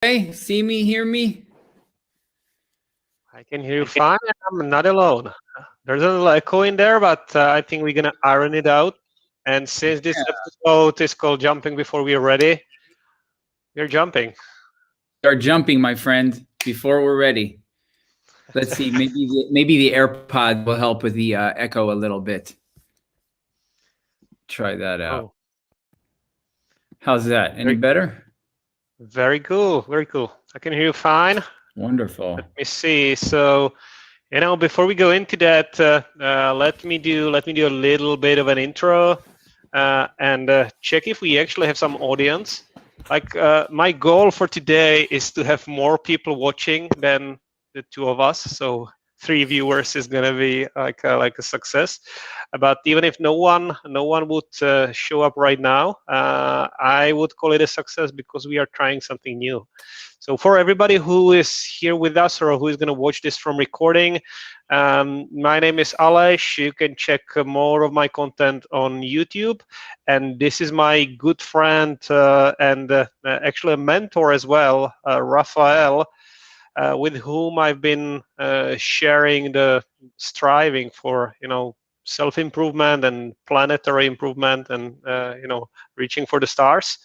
Hey, see me, hear me? I can hear you fine. I'm not alone. There's a little echo in there, but I think we're gonna iron it out. And since this episode is called "Jumping Before We Are Ready," we're jumping. Start jumping, my friend, before we're ready. Let's see, maybe the AirPod will help with the echo a little bit. Try that out. Oh, How's that? Any very, better? very cool. Very cool. I can hear you fine. Wonderful. Let me see. So, before we go into that, let me do a little bit of an intro and check if we actually have some audience. Like my goal for today is to have more people watching than the two of us. So 3 viewers is gonna be like a success. But even if no one would show up right now, I would call it a success because we are trying something new. So for everybody who is here with us or who is going to watch this from recording, my name is Aleš. You can check more of my content on YouTube. And this is my good friend and actually a mentor as well, Raphael, with whom I've been sharing the striving for, self-improvement and planetary improvement and, reaching for the stars.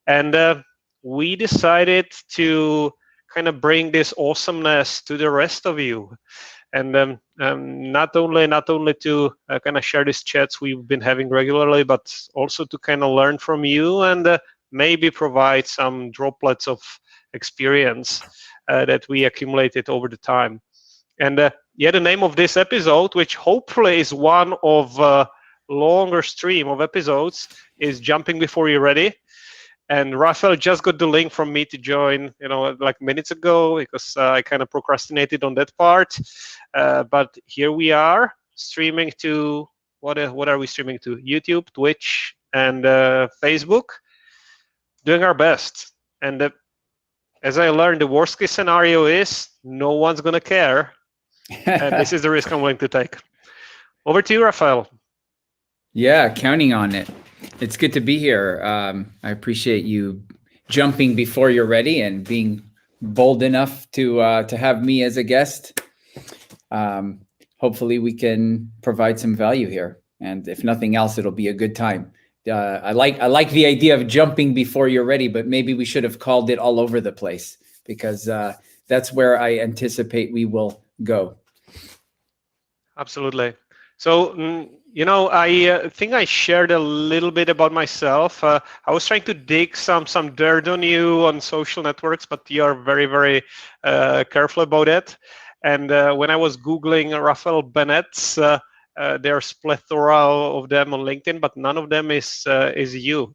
And we decided to kind of bring this awesomeness to the rest of you, and not only to kind of share these chats we've been having regularly, but also to kind of learn from you and maybe provide some droplets of experience that we accumulated over the time. And the name of this episode, which hopefully is one of longer stream of episodes, is "Jumping Before You're Ready." And Raphael just got the link from me to join, like minutes ago, because I kind of procrastinated on that part. But here we are streaming to what are we streaming to? YouTube, Twitch, and Facebook. Doing our best. And as I learned, the worst case scenario is no one's gonna care, and this is the risk I'm willing to take. Over to you, Raphael. Yeah, counting on it. It's good to be here. I appreciate you jumping before you're ready and being bold enough to have me as a guest. Hopefully we can provide some value here. And if nothing else, it'll be a good time. I like the idea of jumping before you're ready, but maybe we should have called it all over the place, because that's where I anticipate we will go. Absolutely. So, I think I shared a little bit about myself. I was trying to dig some dirt on you on social networks, but you are very, very careful about it. And when I was Googling Raphael Bennett, there's plethora of them on LinkedIn, but none of them is you.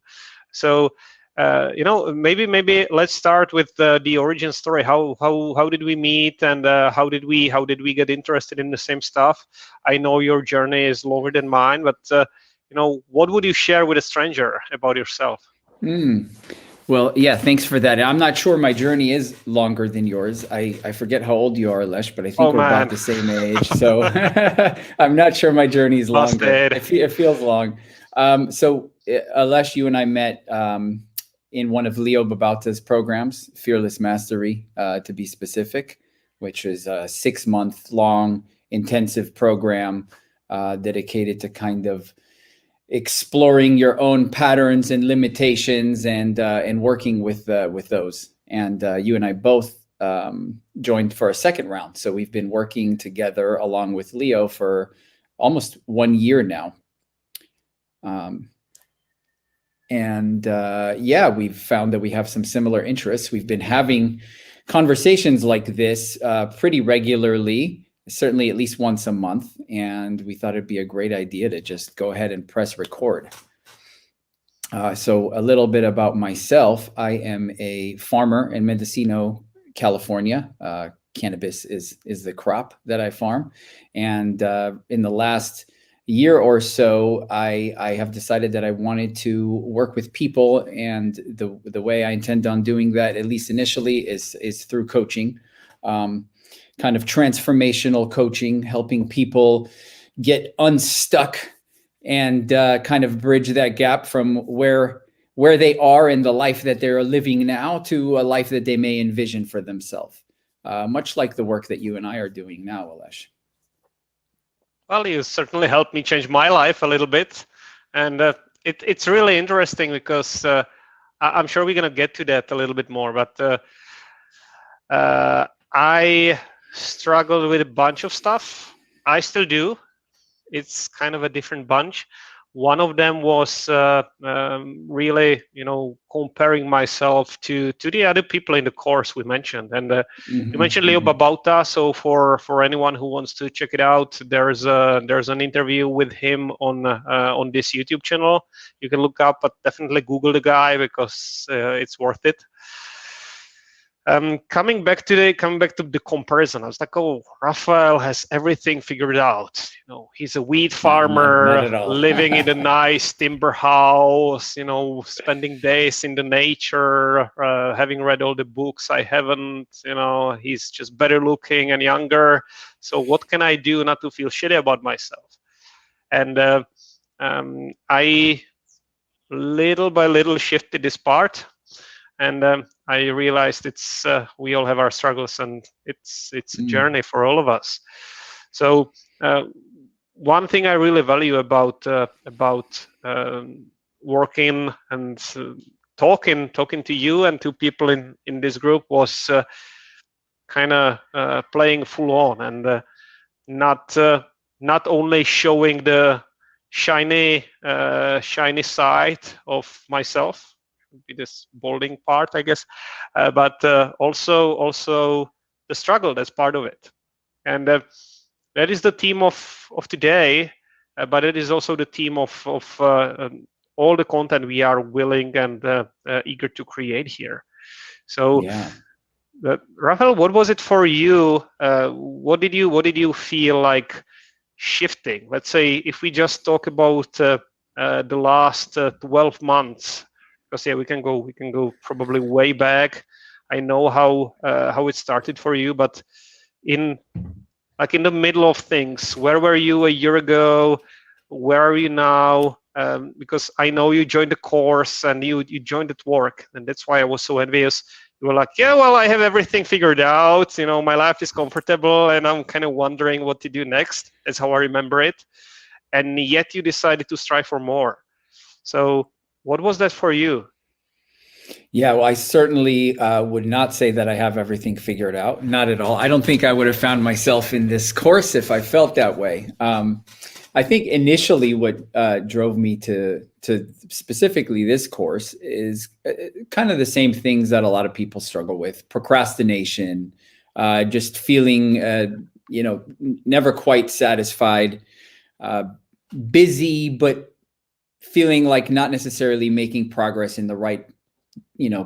So, maybe let's start with the origin story. How did we meet, and how did we get interested in the same stuff? I know your journey is longer than mine, but what would you share with a stranger about yourself? Well, yeah, thanks for that. I'm not sure my journey is longer than yours. I forget how old you are, Lesh, but I think we're about the same age. So I'm not sure my journey is longer. It feels long. So Lesh, you and I met in one of Leo Babauta's programs, Fearless Mastery, to be specific, which is a 6-month-long intensive program dedicated to kind of exploring your own patterns and limitations and working with those. And you and I both joined for a second round. So we've been working together along with Leo for almost 1 year now. We've found that we have some similar interests. We've been having conversations like this pretty regularly, certainly at least once a month. And we thought it'd be a great idea to just go ahead and press record. So a little bit about myself. I am a farmer in Mendocino, California. Cannabis is the crop that I farm. And in the last year or so, I have decided that I wanted to work with people, and the way I intend on doing that, at least initially, is through coaching, kind of transformational coaching, helping people get unstuck and kind of bridge that gap from where where they are in the life that they're living now to a life that they may envision for themselves. Much like the work that you and I are doing now, Alesh. Well, you certainly helped me change my life a little bit. And it's really interesting because I'm sure we're going to get to that a little bit more. But I struggled with a bunch of stuff. I still do. It's kind of a different bunch. One of them was really, comparing myself to the other people in the course we mentioned. And you mentioned Leo Babauta. So for anyone who wants to check it out, there's an interview with him on this YouTube channel. You can look up, but definitely Google the guy because it's worth it. Coming back to the comparison, I was like, oh, Raphael has everything figured out. He's a wheat farmer, living in a nice timber house, spending days in the nature, having read all the books I haven't, he's just better looking and younger. So what can I do not to feel shitty about myself? And I little by little shifted this part. And I realized it's we all have our struggles, and it's a journey for all of us. So one thing I really value about working and talking to you and to people in this group was kind of playing full on and not only showing the shiny side of myself, be this balding part, I guess, but also the struggle that's part of it. And that is the theme of today, but it is also the theme of all the content we are willing and eager to create here. So yeah. Raphael, what was it for you? What did you feel like shifting? Let's say if we just talk about the last 12 months, because we can go probably way back. I know how it started for you, but in the middle of things, where were you a year ago? Where are you now? Because I know you joined the course and you joined at work, and that's why I was so envious. You were like, yeah, well, I have everything figured out. My life is comfortable, and I'm kind of wondering what to do next. That's how I remember it. And yet you decided to strive for more. So what was that for you? Yeah, well, I certainly would not say that I have everything figured out. Not at all. I don't think I would have found myself in this course if I felt that way. I think initially what drove me to specifically this course is kind of the same things that a lot of people struggle with: procrastination, just feeling, never quite satisfied, busy, but feeling like not necessarily making progress in the right,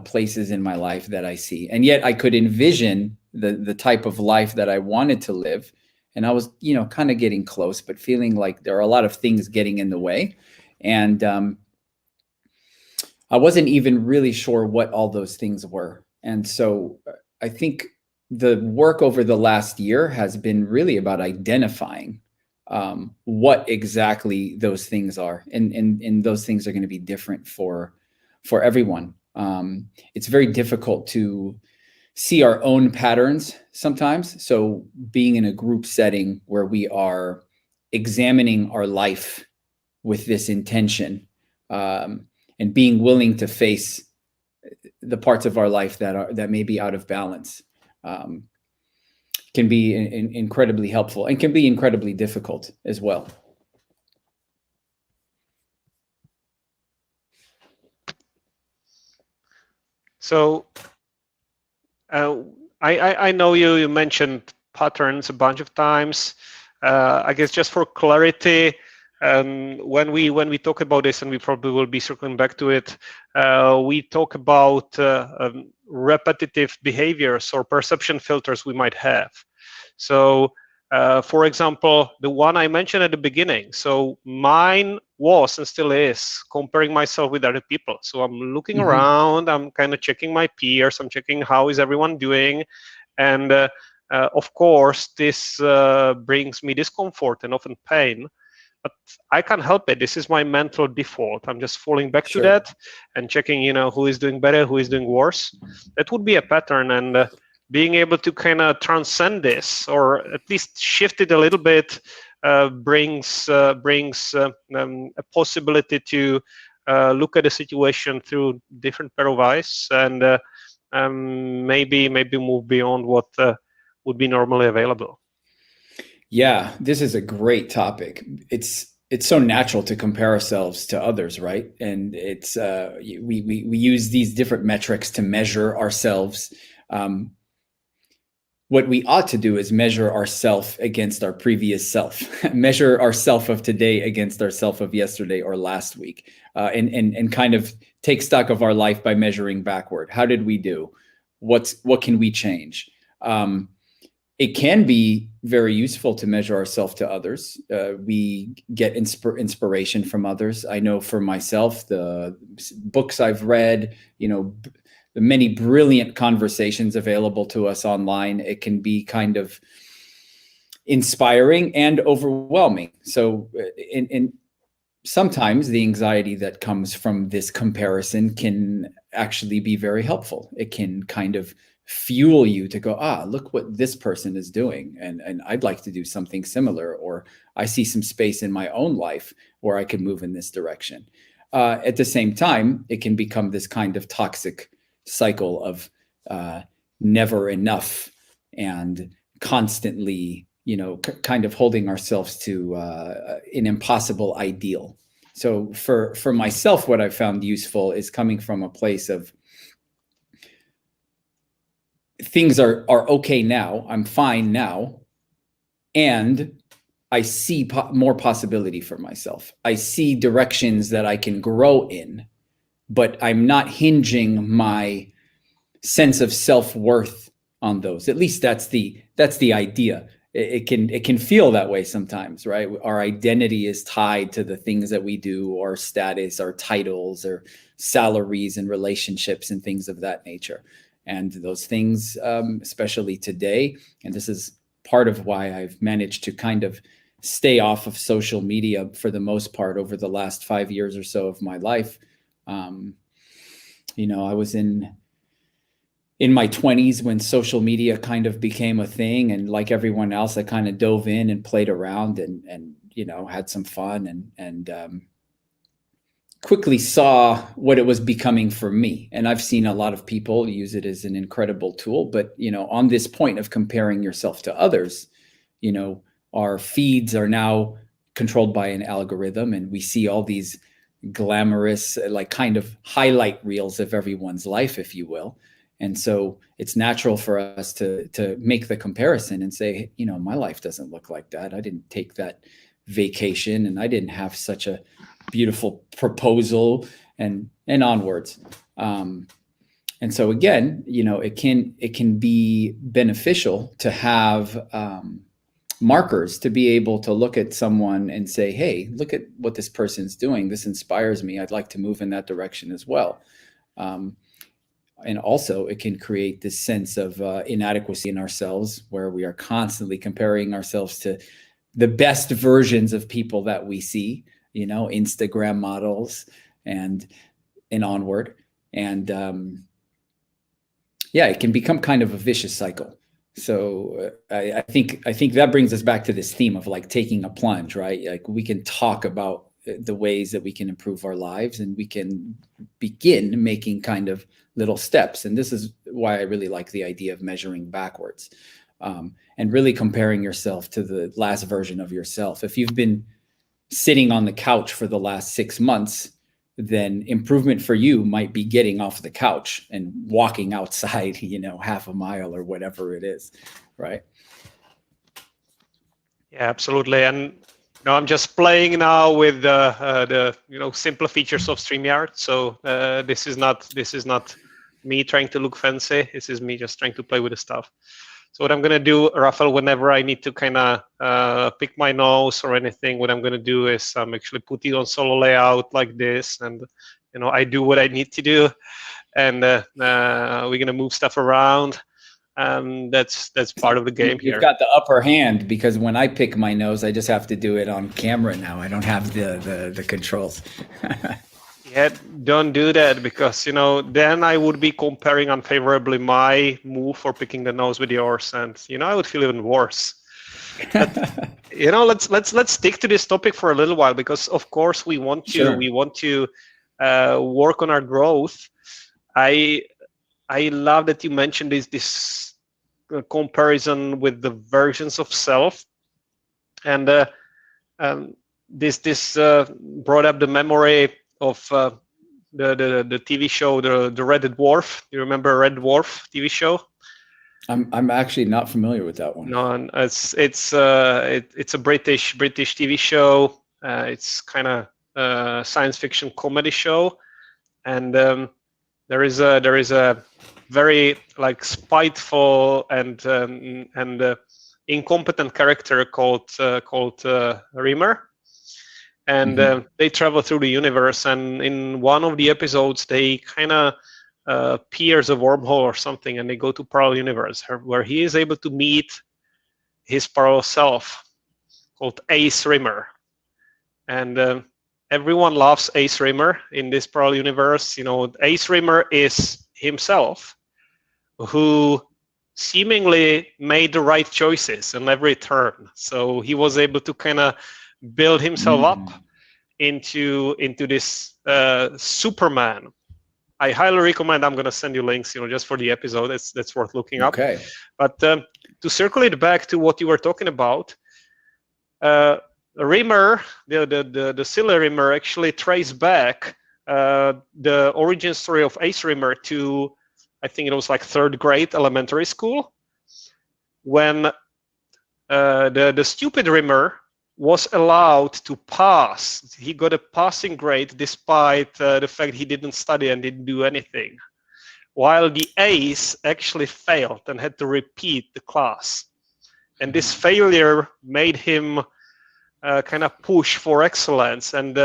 places in my life that I see. And yet I could envision the type of life that I wanted to live. And I was, kind of getting close, but feeling like there are a lot of things getting in the way. And I wasn't even really sure what all those things were. And so I think the work over the last year has been really about identifying what exactly those things are. And those things are going to be different for everyone. It's very difficult to see our own patterns sometimes. So being in a group setting where we are examining our life with this intention, and being willing to face the parts of our life that may be out of balance, can be incredibly helpful and can be incredibly difficult as well. So I know you mentioned patterns a bunch of times. I guess just for clarity, when we talk about this, and we probably will be circling back to it, we talk about repetitive behaviors or perception filters we might have. So for example, the one I mentioned at the beginning, so mine was and still is comparing myself with other people. So I'm looking around, I'm kind of checking my peers, I'm checking how is everyone doing. And of course, this brings me discomfort and often pain. but I can't help it. This is my mental default. I'm just falling back Sure. to that and checking, who is doing better, who is doing worse. That would be a pattern, and being able to kind of transcend this, or at least shift it a little bit, brings a possibility to look at the situation through different pair of eyes, and maybe move beyond what would be normally available. Yeah, this is a great topic. It's so natural to compare ourselves to others, right? And it's we use these different metrics to measure ourselves. What we ought to do is measure ourself against our previous self, measure ourself of today against ourself of yesterday or last week, and kind of take stock of our life by measuring backward. How did we do? What can we change? It can be very useful to measure ourselves to others. We get inspiration from others. I know for myself, the books I've read, the many brilliant conversations available to us online, it can be kind of inspiring and overwhelming. So in sometimes the anxiety that comes from this comparison can actually be very helpful. It can kind of fuel you to go, look what this person is doing, and I'd like to do something similar, or I see some space in my own life where I could move in this direction. At the same time, it can become this kind of toxic cycle of never enough and constantly, kind of holding ourselves to an impossible ideal. So for myself, what I found useful is coming from a place of things are okay now, I'm fine now, and I see more possibility for myself. I see directions that I can grow in, but I'm not hinging my sense of self-worth on those. At least that's the idea. It can feel that way sometimes, right? Our identity is tied to the things that we do, our status, our titles, or salaries and relationships and things of that nature. And those things, especially today, and this is part of why I've managed to kind of stay off of social media for the most part over the last 5 years or so of my life. I was in my 20s when social media kind of became a thing, and like everyone else, I kind of dove in and played around and had some fun and quickly saw what it was becoming for me. And I've seen a lot of people use it as an incredible tool, but on this point of comparing yourself to others, our feeds are now controlled by an algorithm, and we see all these glamorous, like kind of highlight reels of everyone's life, if you will. And so it's natural for us to make the comparison and say, my life doesn't look like that. I didn't take that vacation, and I didn't have such a beautiful proposal, and onwards. And so again, it can be beneficial to have markers, to be able to look at someone and say, hey, look at what this person's doing. This inspires me. I'd like to move in that direction as well. And also it can create this sense of inadequacy in ourselves, where we are constantly comparing ourselves to the best versions of people that we see, Instagram models and onward. And it can become kind of a vicious cycle. So I think that brings us back to this theme of like taking a plunge, right? Like we can talk about the ways that we can improve our lives, and we can begin making kind of little steps. And this is why I really like the idea of measuring backwards, and really comparing yourself to the last version of yourself. If you've been sitting on the couch for the last 6 months, then improvement for you might be getting off the couch and walking outside, half a mile or whatever it is, right? Yeah, absolutely. And I'm just playing now with the simpler features of Streamyard. So this is not me trying to look fancy. This is me just trying to play with the stuff. So what I'm going to do, Raphael, whenever I need to kind of pick my nose or anything, what I'm going to do is I'm actually putting on solo layout like this, and I do what I need to do, and we're going to move stuff around. That's part of the game here. You've got the upper hand, because when I pick my nose, I just have to do it on camera now. I don't have the controls. Yeah, don't do that, because then I would be comparing unfavorably my move for picking the nose with yours, and I would feel even worse. But, let's stick to this topic for a little while, because of course we want to work on our growth. I love that you mentioned this comparison with the versions of self, and this brought up the memory of the TV show, the Red Dwarf. You remember Red Dwarf TV show? I'm actually not familiar with that one. No, it's a British TV show. It's kind of science fiction comedy show, and there is a very spiteful and incompetent character called Rimmer. And they travel through the universe, and in one of the episodes they kind of pierce a wormhole or something, and they go to parallel universe where he is able to meet his parallel self called Ace Rimmer. And everyone loves Ace Rimmer in this parallel universe. Ace Rimmer is himself, who seemingly made the right choices in every turn. So he was able to kind of build himself up into this Superman. I highly recommend. I'm going to send you links, just for the episode. That's worth looking up. Okay. But to circulate back to what you were talking about, Rimmer, the silly Rimmer, actually traced back the origin story of Ace Rimmer to, I think it was like 3rd grade elementary school, when the stupid Rimmer was allowed to pass. He got a passing grade despite the fact he didn't study and didn't do anything, while the ace actually failed and had to repeat the class. And this failure made him kind of push for excellence, and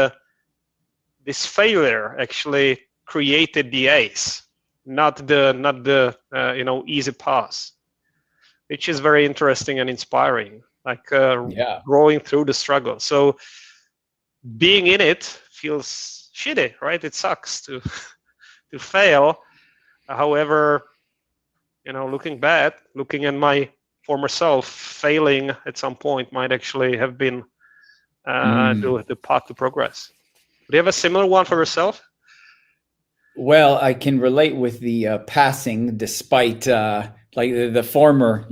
this failure actually created the ace, not the easy pass, which is very interesting and inspiring. Growing through the struggle. So being in it feels shitty, right? It sucks to fail. However, looking at my former self, failing at some point might actually have been the path to progress. Do you have a similar one for yourself? Well, I can relate with the passing despite like the former,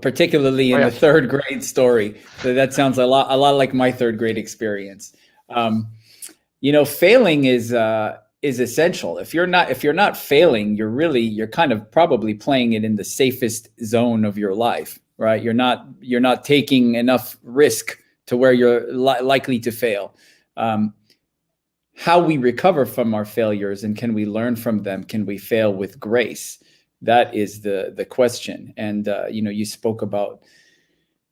particularly in the 3rd grade story. So that sounds a lot like my 3rd grade experience. Failing is essential. If you're not failing, you're kind of probably playing it in the safest zone of your life, right? You're not taking enough risk to where you're likely to fail. How we recover from our failures, and can we learn from them? Can we fail with grace? That is the question. And you spoke about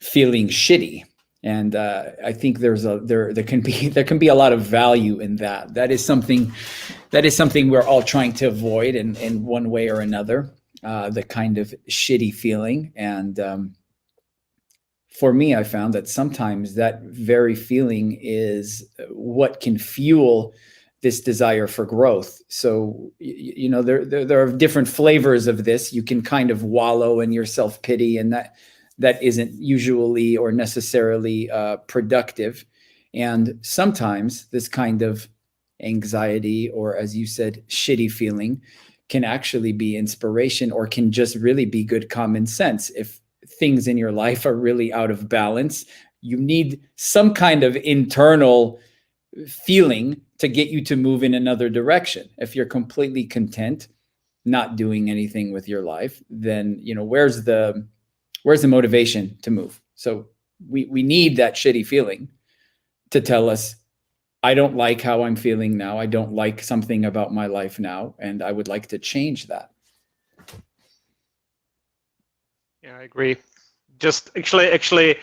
feeling shitty, and I think there can be a lot of value in that. That is something we're all trying to avoid in one way or another. The kind of shitty feeling, and for me, I found that sometimes that very feeling is what can fuel this desire for growth. So, there are different flavors of this. You can kind of wallow in your self-pity, and that isn't usually or necessarily productive. And sometimes this kind of anxiety, or as you said, shitty feeling, can actually be inspiration, or can just really be good common sense. If things in your life are really out of balance, you need some kind of internal feeling to get you to move in another direction. If you're completely content not doing anything with your life, then where's the motivation to move? So we need that shitty feeling to tell us, I don't like how I'm feeling now. I don't like something about my life now, and I would like to change that. Yeah, I agree. Just actually,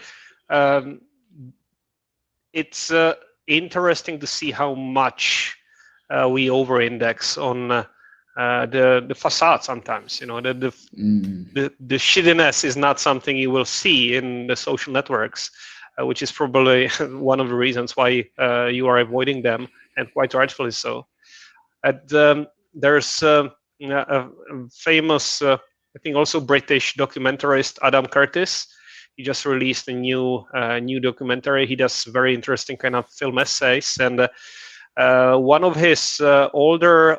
it's interesting to see how much we over-index on the facade sometimes. The shittiness is not something you will see in the social networks, which is probably one of the reasons why you are avoiding them, and quite rightfully so. There's a famous, I think also British documentarist, Adam Curtis. He just released a new documentary. He does very interesting kind of film essays, and one of his older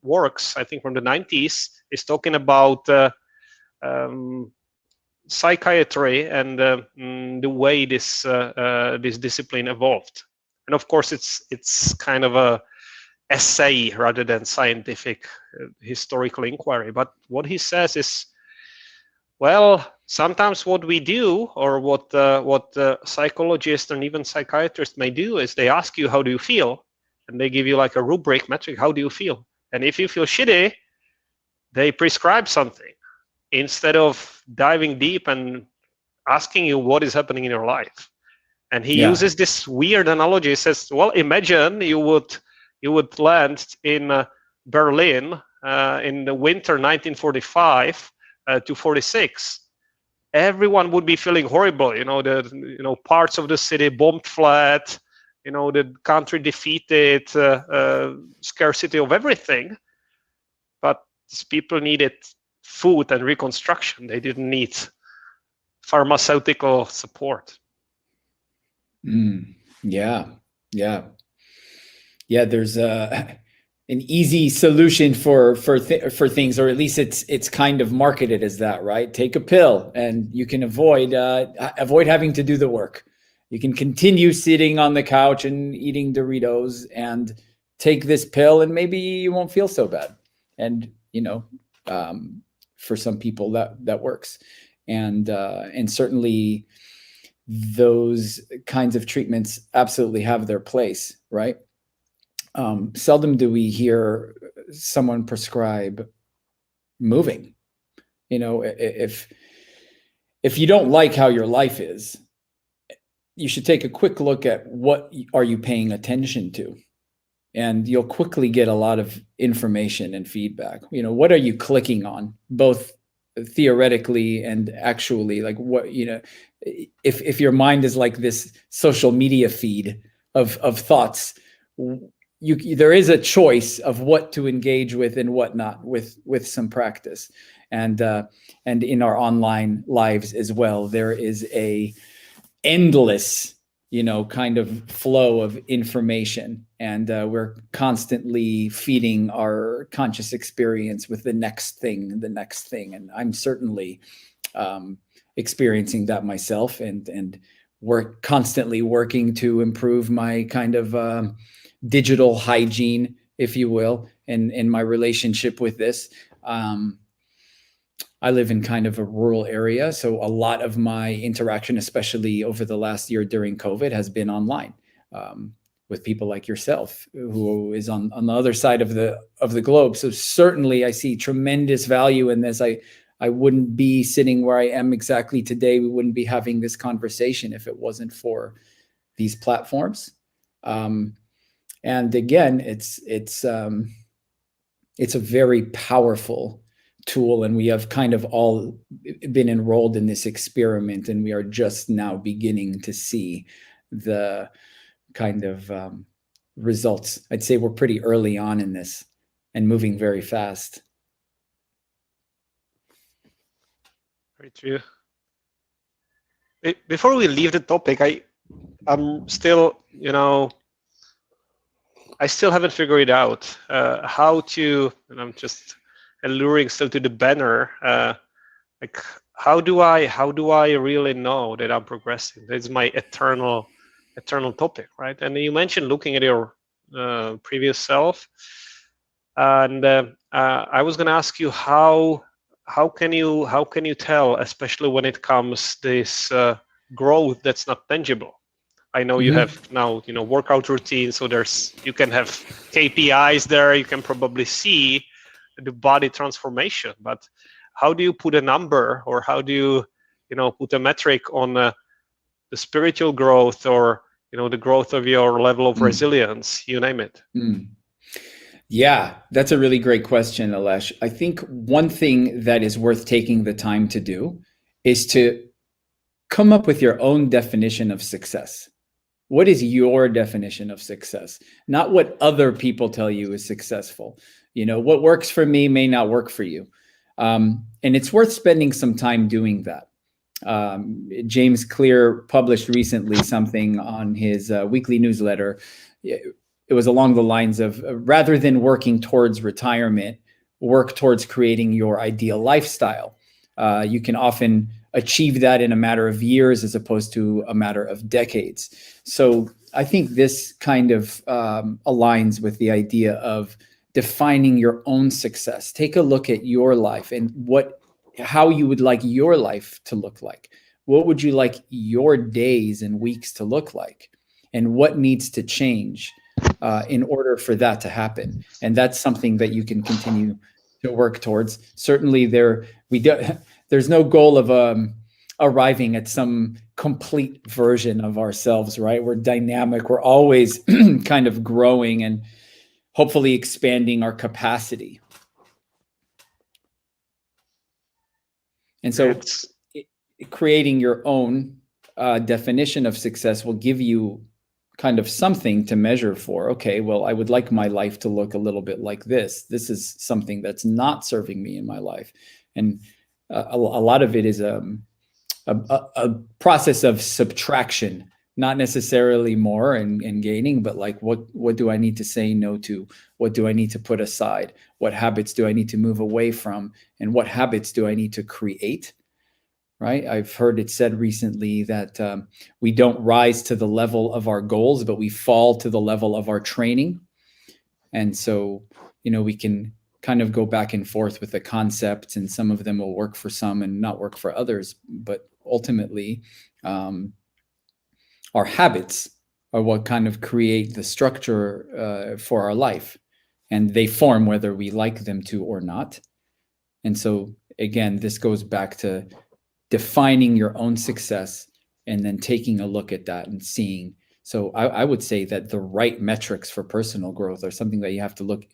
works, I think from the 90s, is talking about psychiatry and the way this discipline evolved. And of course, it's kind of a essay rather than scientific historical inquiry. But what he says is, well, sometimes what we do, or what psychologists and even psychiatrists may do, is they ask you, how do you feel? And they give you like a rubric metric, how do you feel? And if you feel shitty, they prescribe something instead of diving deep and asking you what is happening in your life. And he uses this weird analogy. He says, well, imagine you would land in Berlin in the winter 1945 to 46. Everyone would be feeling horrible. Parts of the city bombed flat. The country defeated, scarcity of everything. But these people needed food and reconstruction. They didn't need pharmaceutical support. Yeah. There's an easy solution for things, or at least it's kind of marketed as that, right? Take a pill and you can avoid having to do the work. You can continue sitting on the couch and eating Doritos and take this pill and maybe you won't feel so bad. And for some people that works, and certainly those kinds of treatments absolutely have their place, right? Seldom do we hear someone prescribe moving. If you don't like how your life is, you should take a quick look at what are you paying attention to, and you'll quickly get a lot of information and feedback. What are you clicking on, both theoretically and actually? Like what, if your mind is like this social media feed of thoughts, there is a choice of what to engage with and what not, with some practice, and in our online lives as well, there is a endless kind of flow of information, and we're constantly feeding our conscious experience with the next thing, and I'm certainly experiencing that myself, and we're constantly working to improve my kind of digital hygiene, if you will, in my relationship with this. I live in kind of a rural area, so a lot of my interaction, especially over the last year during COVID, has been online with people like yourself, who is on the other side of the globe. So certainly I see tremendous value in this. I wouldn't be sitting where I am exactly today. We wouldn't be having this conversation if it wasn't for these platforms. And again, it's a very powerful tool, and we have kind of all been enrolled in this experiment, and we are just now beginning to see the kind of results. I'd say we're pretty early on in this and moving very fast. Very true. Before we leave the topic, I'm still, I still haven't figured it out how to, and I'm just alluring still to the banner. Like, how do I really know that I'm progressing? That's my eternal topic, right? And you mentioned looking at your previous self, and I was going to ask you how can you tell, especially when it comes this growth that's not tangible. I know you have now, workout routine, so you can have KPIs there. You can probably see the body transformation, but how do you put a number, or how do you, put a metric on the spiritual growth, or the growth of your level of resilience? You name it. Yeah, that's a really great question, Alesh. I think one thing that is worth taking the time to do is to come up with your own definition of success. What is your definition of success? Not what other people tell you is successful. What works for me may not work for you. And it's worth spending some time doing that. James Clear published recently something on his weekly newsletter. It was along the lines of rather than working towards retirement, work towards creating your ideal lifestyle. You can often achieve that in a matter of years as opposed to a matter of decades. So I think this kind of aligns with the idea of defining your own success. Take a look at your life and how you would like your life to look like. What would you like your days and weeks to look like? And what needs to change in order for that to happen? And that's something that you can continue to work towards. Certainly there's no goal of arriving at some complete version of ourselves, right? We're dynamic. We're always kind of growing and hopefully expanding our capacity. And so creating your own definition of success will give you kind of something to measure for. Okay, well, I would like my life to look a little bit like this. This is something that's not serving me in my life. And a lot of it is a process of subtraction, not necessarily more and gaining, but like what do I need to say no to? What do I need to put aside? What habits do I need to move away from? And what habits do I need to create? Right? I've heard it said recently that we don't rise to the level of our goals, but we fall to the level of our training. And so, we can kind of go back and forth with the concepts, and some of them will work for some and not work for others. But ultimately, our habits are what kind of create the structure for our life, and they form whether we like them to or not. And so, again, this goes back to defining your own success and then taking a look at that and seeing. So I would say that the right metrics for personal growth are something that you have to look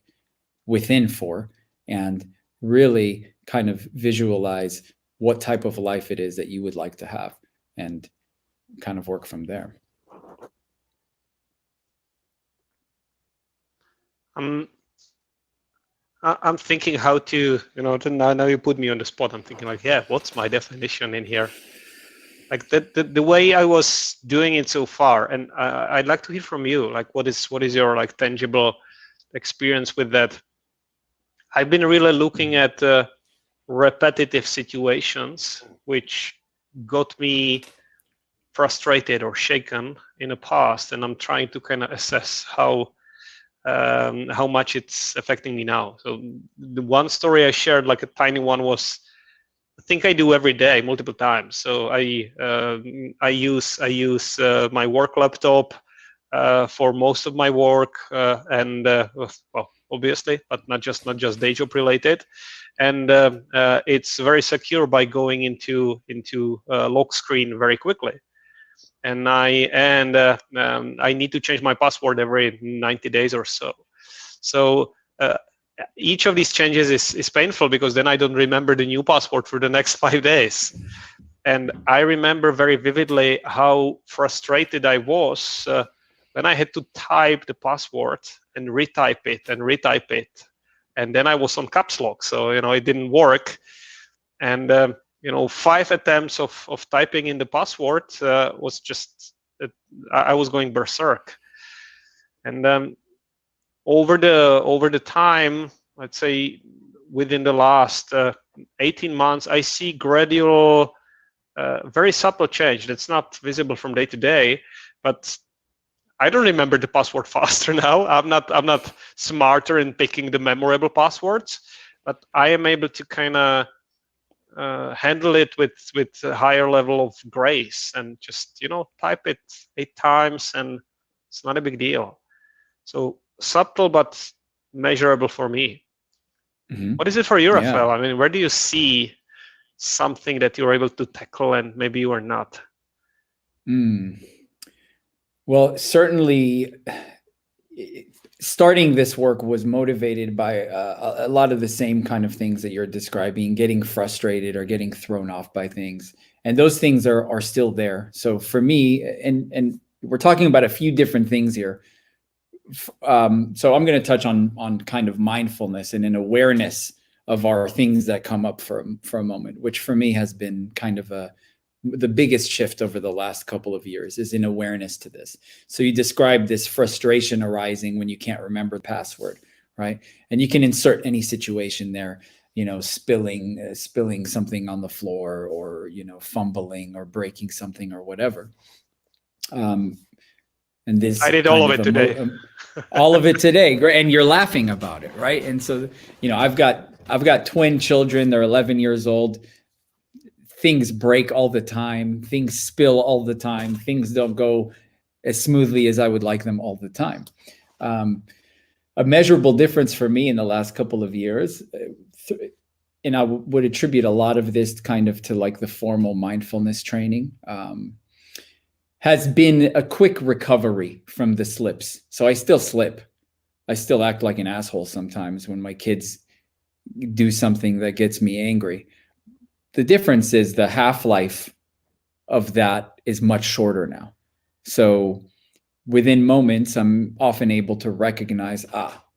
within for and really kind of visualize what type of life it is that you would like to have and kind of work from there. I'm thinking how to, now you put me on the spot. I'm thinking like, yeah, what's my definition in here? Like the way I was doing it so far, and I'd like to hear from you. Like, what is your like tangible experience with that? I've been really looking at repetitive situations, which got me frustrated or shaken in the past, and I'm trying to kind of assess how much it's affecting me now. So the one story I shared, like a tiny one, was I think I do every day, multiple times. So I use my work laptop for most of my work, and well, obviously, but not just day job related. And it's very secure by going into lock screen very quickly. And I need to change my password every 90 days or so. So each of these changes is painful, because then I don't remember the new password for the next 5 days. And I remember very vividly how frustrated I was when I had to type the password and retype it. And then I was on caps lock, so it didn't work. And 5 attempts of typing in the password was just, I was going berserk. And over the time, let's say within the last 18 months, I see gradual, very subtle change that's not visible from day to day, but I don't remember the password faster now. I'm not smarter in picking the memorable passwords, but I am able to kind of handle it with a higher level of grace and just type it 8 times, and it's not a big deal. So subtle but measurable for me. Mm-hmm. What is it for you, Raphael? I mean, where do you see something that you're able to tackle and maybe you are not? Well, certainly starting this work was motivated by a lot of the same kind of things that you're describing, getting frustrated or getting thrown off by things. And those things are still there. So for me, and we're talking about a few different things here. So I'm going to touch on kind of mindfulness and an awareness of our things that come up for a moment, which for me has been kind of the biggest shift over the last couple of years, is in awareness to this. So you described this frustration arising when you can't remember the password, right? And you can insert any situation there, spilling something on the floor, or, fumbling or breaking something or whatever. And this, I did all of it today. All of it today. Great. And you're laughing about it, right? And so, I've got twin children. They're 11 years old. Things break all the time. Things spill all the time. Things don't go as smoothly as I would like them all the time. A measurable difference for me in the last couple of years, and I would attribute a lot of this kind of to like the formal mindfulness training, has been a quick recovery from the slips. So I still slip. I still act like an asshole sometimes when my kids do something that gets me angry. The difference is the half-life of that is much shorter now. So within moments, I'm often able to recognize,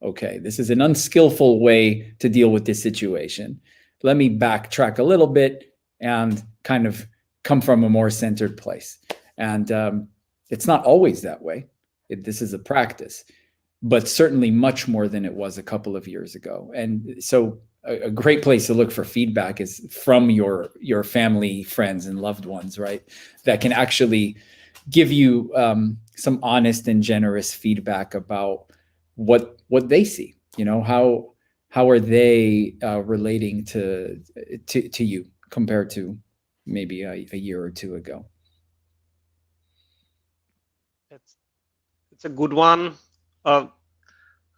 okay, this is an unskillful way to deal with this situation. Let me backtrack a little bit and kind of come from a more centered place. And it's not always that way. This is a practice, but certainly much more than it was a couple of years ago. And so a great place to look for feedback is from your family, friends, and loved ones, right? That can actually give you some honest and generous feedback about what they see. How are they relating to you compared to maybe a year or two ago? It's a good one.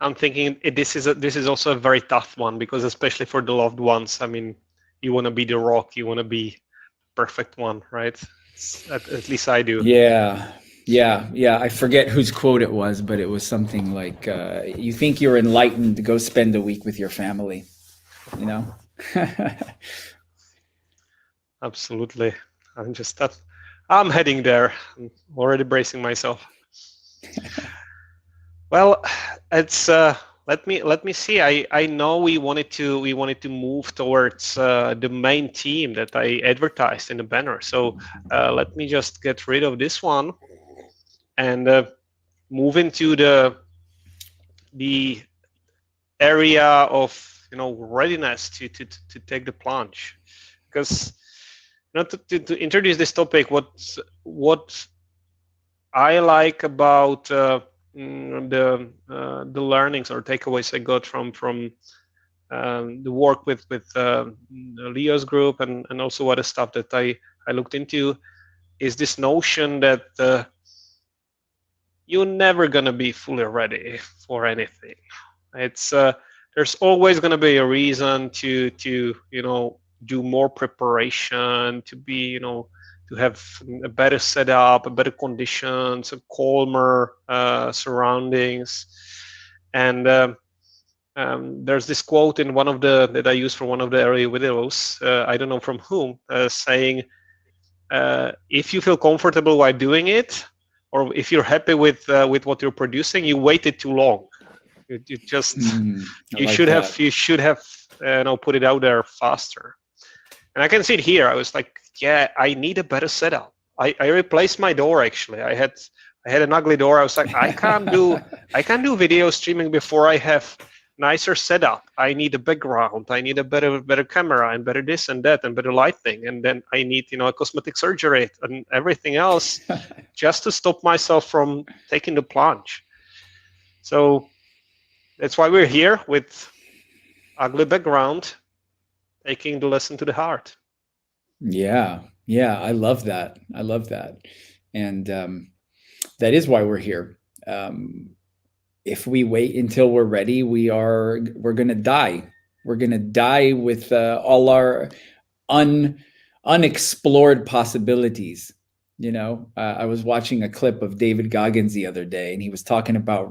I'm thinking this is also a very tough one, because especially for the loved ones, I mean, you want to be the rock, you want to be perfect one, right? At least I do. Yeah. I forget whose quote it was, but it was something like, you think you're enlightened, go spend a week with your family, Absolutely. I'm heading there. I'm already bracing myself. Well, it's let me see. I know we wanted to move towards the main theme that I advertised in the banner. So let me just get rid of this one and move into the area of readiness to take the plunge. Because to introduce this topic, what I like about the learnings or takeaways I got from the work with Leo's group and also other stuff that I looked into is this notion that you're never gonna be fully ready for anything. It's there's always gonna be a reason to do more preparation, to be to have a better setup, better conditions, a calmer surroundings. And there's this quote in that I use from one of the early videos, I don't know from whom, saying, if you feel comfortable while doing it, or if you're happy with what you're producing, you waited too long. You just you should have put it out there faster. And I can see it here. I was like, yeah, I need a better setup. I replaced my door actually. I had an ugly door. I was like, I can't do video streaming before I have nicer setup. I need a background. I need a better camera and better this and that and better lighting. And then I need a cosmetic surgery and everything else just to stop myself from taking the plunge. So that's why we're here with ugly background, taking the lesson to the heart. Yeah, I love that. And that is why we're here. If we wait until we're ready, we're going to die. We're going to die with all our unexplored possibilities. You know, I was watching a clip of David Goggins the other day, and he was talking about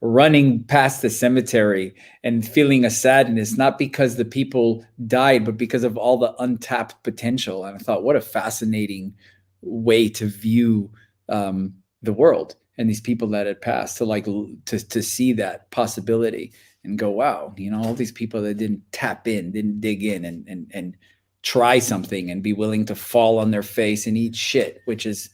running past the cemetery and feeling a sadness, not because the people died, but because of all the untapped potential. And I thought, what a fascinating way to view the world and these people that had passed, to like to see that possibility and go, wow, you know, all these people that didn't tap in, didn't dig in and try something and be willing to fall on their face and eat shit, which is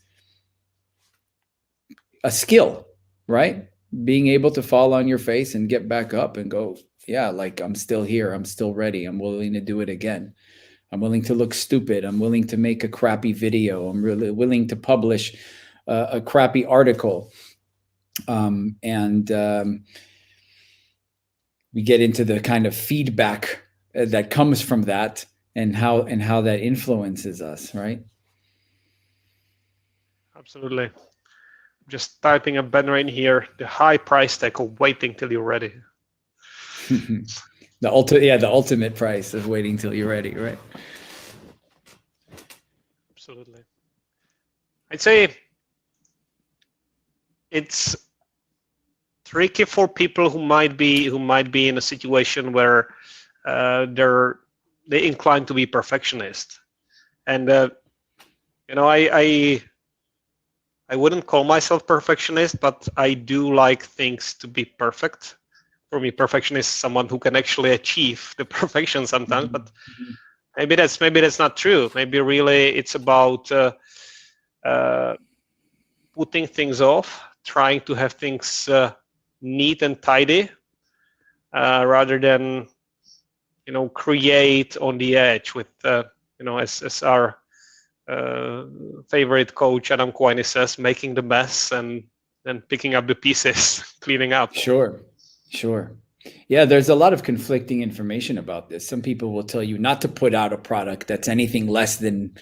a skill, right? Being able to fall on your face and get back up and go, yeah, like I'm still here. I'm still ready. I'm willing to do it again. I'm willing to look stupid. I'm willing to make a crappy video. I'm really willing to publish a crappy article. We get into the kind of feedback that comes from that, and how that influences us, right? Absolutely. Just typing a banner in here, the high price tag of waiting till you're ready. The ultimate price of waiting till you're ready, right? Absolutely. I'd say it's tricky for people who might be in a situation where they're inclined to be perfectionist, and you know, I wouldn't call myself perfectionist, but I do like things to be perfect. For me, perfectionist is someone who can actually achieve the perfection sometimes, but maybe that's not true. Maybe really it's about putting things off, trying to have things neat and tidy, rather than, you know, create on the edge with, you know, as our favorite coach Adam Quine says, making the mess and then picking up the pieces, cleaning up. Sure. Yeah, there's a lot of conflicting information about this. Some people will tell you not to put out a product that's anything less than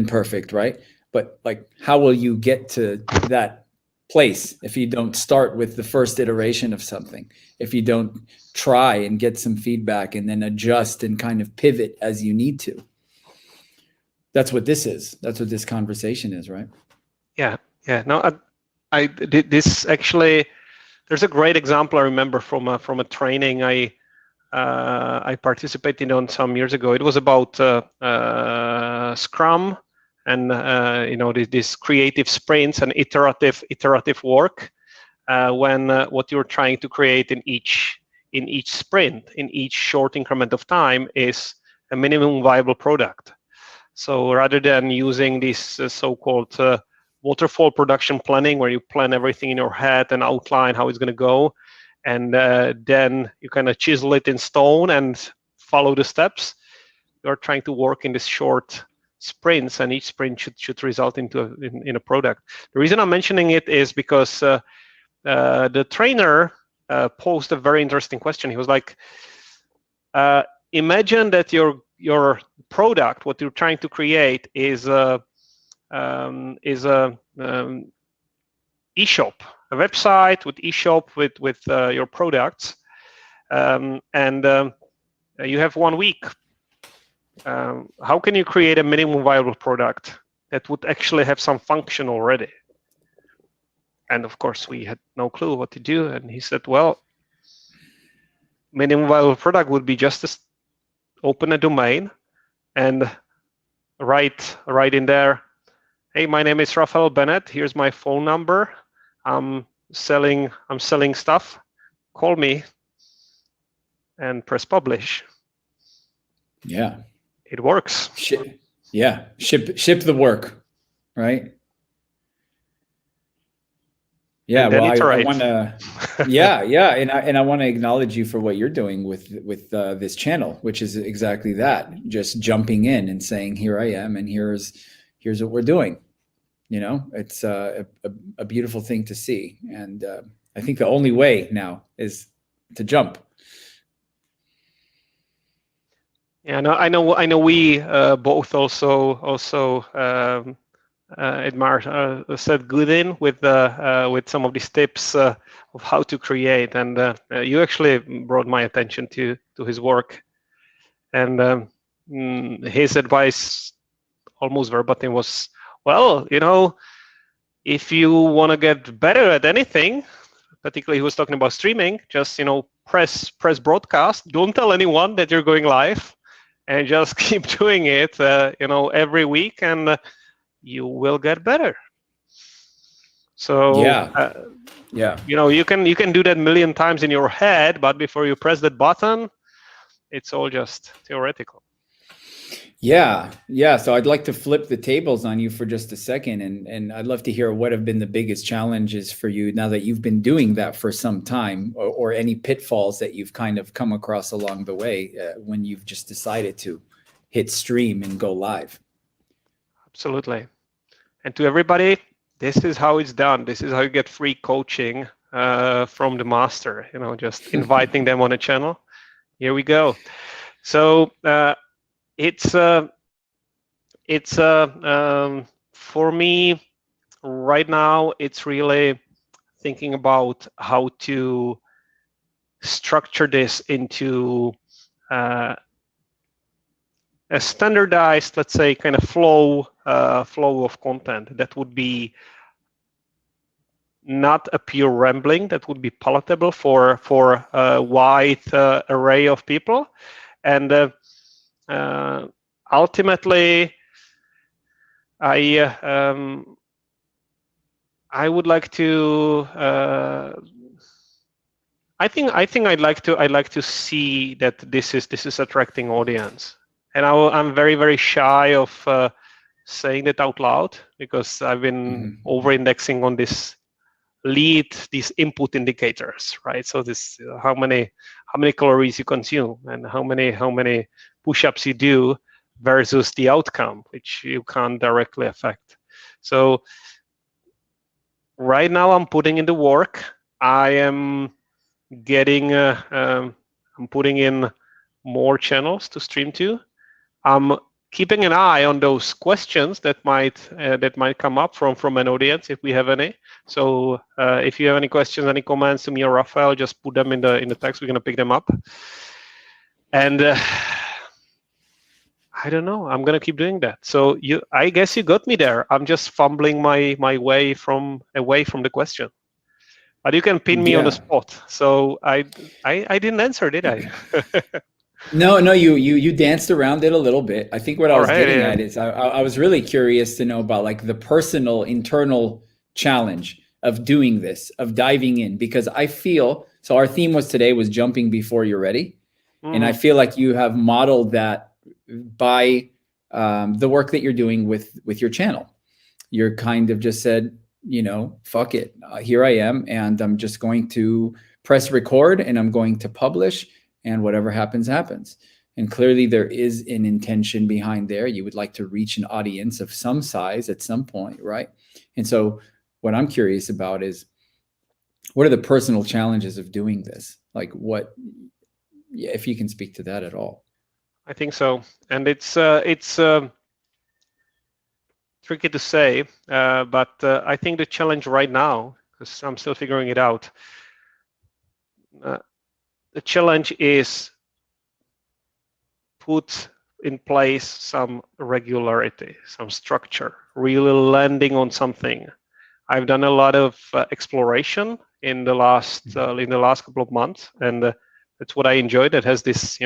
perfect, right? But like, how will you get to that place if you don't start with the first iteration of something? If you don't try and get some feedback and then adjust and kind of pivot as you need to. That's what this is. That's what this conversation is, right? Yeah. No, I did this actually. There's a great example I remember from a training I participated on some years ago. It was about Scrum and you know, this creative sprints and iterative work. When what you're trying to create in each sprint, in each short increment of time, is a minimum viable product. So rather than using this so-called waterfall production planning, where you plan everything in your head and outline how it's going to go, and then you kind of chisel it in stone and follow the steps, you're trying to work in this short sprints, and each sprint should result in a product. The reason I'm mentioning it is because the trainer posed a very interesting question. He was like, imagine that your product, what you're trying to create, is a e-shop, a website with e-shop with your products, and you have 1 week. How can you create a minimum viable product that would actually have some function already? And of course, we had no clue what to do. And he said, well, minimum viable product would be just to open a domain and write in there, hey, my name is Raphael Bennett. Here's my phone number. I'm selling stuff. Call me, and press publish. Yeah. It works. Ship the work, right? Yeah, well, I want to, and I want to acknowledge you for what you're doing with this channel, which is exactly that. Just jumping in and saying, "Here I am, and here's what we're doing." You know, it's a beautiful thing to see, and I think the only way now is to jump. Yeah, no, I know. We both also admire Seth Godin with some of these tips of how to create, and you actually brought my attention to his work, and his advice, almost verbatim, was Well, if you want to get better at anything, particularly he was talking about streaming, just press broadcast. Don't tell anyone that you're going live, and just keep doing it, every week, and you will get better. So yeah, you can do that a million times in your head, but before you press that button, it's all just theoretical. Yeah. So I'd like to flip the tables on you for just a second, and I'd love to hear what have been the biggest challenges for you now that you've been doing that for some time, or any pitfalls that you've kind of come across along the way when you've just decided to hit stream and go live. Absolutely. And to everybody, this is how it's done. This is how you get free coaching from the master, just inviting them on a channel. Here we go. So it's for me right now, it's really thinking about how to structure this into a standardized, let's say, kind of flow of content that would be not a pure rambling, that would be palatable for a wide array of people. And ultimately, I would like to. I think I'd like to see that this is attracting audience, and I'm very, very shy of saying that out loud, because I've been over-indexing on these input indicators, right? So this how many calories you consume and how many push-ups you do versus the outcome, which you can't directly affect. So right now I'm putting in the work. I am getting I'm putting in more channels to stream to. I'm keeping an eye on those questions that might come up from an audience, if we have any. So if you have any questions, any comments to me or Raphael, just put them in the text. We're gonna pick them up. And I don't know. I'm gonna keep doing that. So I guess you got me there. I'm just fumbling my way away from the question. But you can pin me on the spot. So I didn't answer, did I? No, you danced around it a little bit. I think what I was getting at is I was really curious to know about like the personal internal challenge of doing this, of diving in, because I feel, so our theme today was jumping before you're ready. And I feel like you have modeled that by the work that you're doing with your channel. You're kind of just said, fuck it. Here I am, and I'm just going to press record, and I'm going to publish, and whatever happens, happens. And clearly there is an intention behind there. You would like to reach an audience of some size at some point, right? And so what I'm curious about is, what are the personal challenges of doing this? Like if you can speak to that at all. I think so. And it's tricky to say, but I think the challenge right now, because I'm still figuring it out, the challenge is put in place some regularity, some structure, really landing on something. I've done a lot of exploration in the last couple of months, and that's what I enjoyed. It has this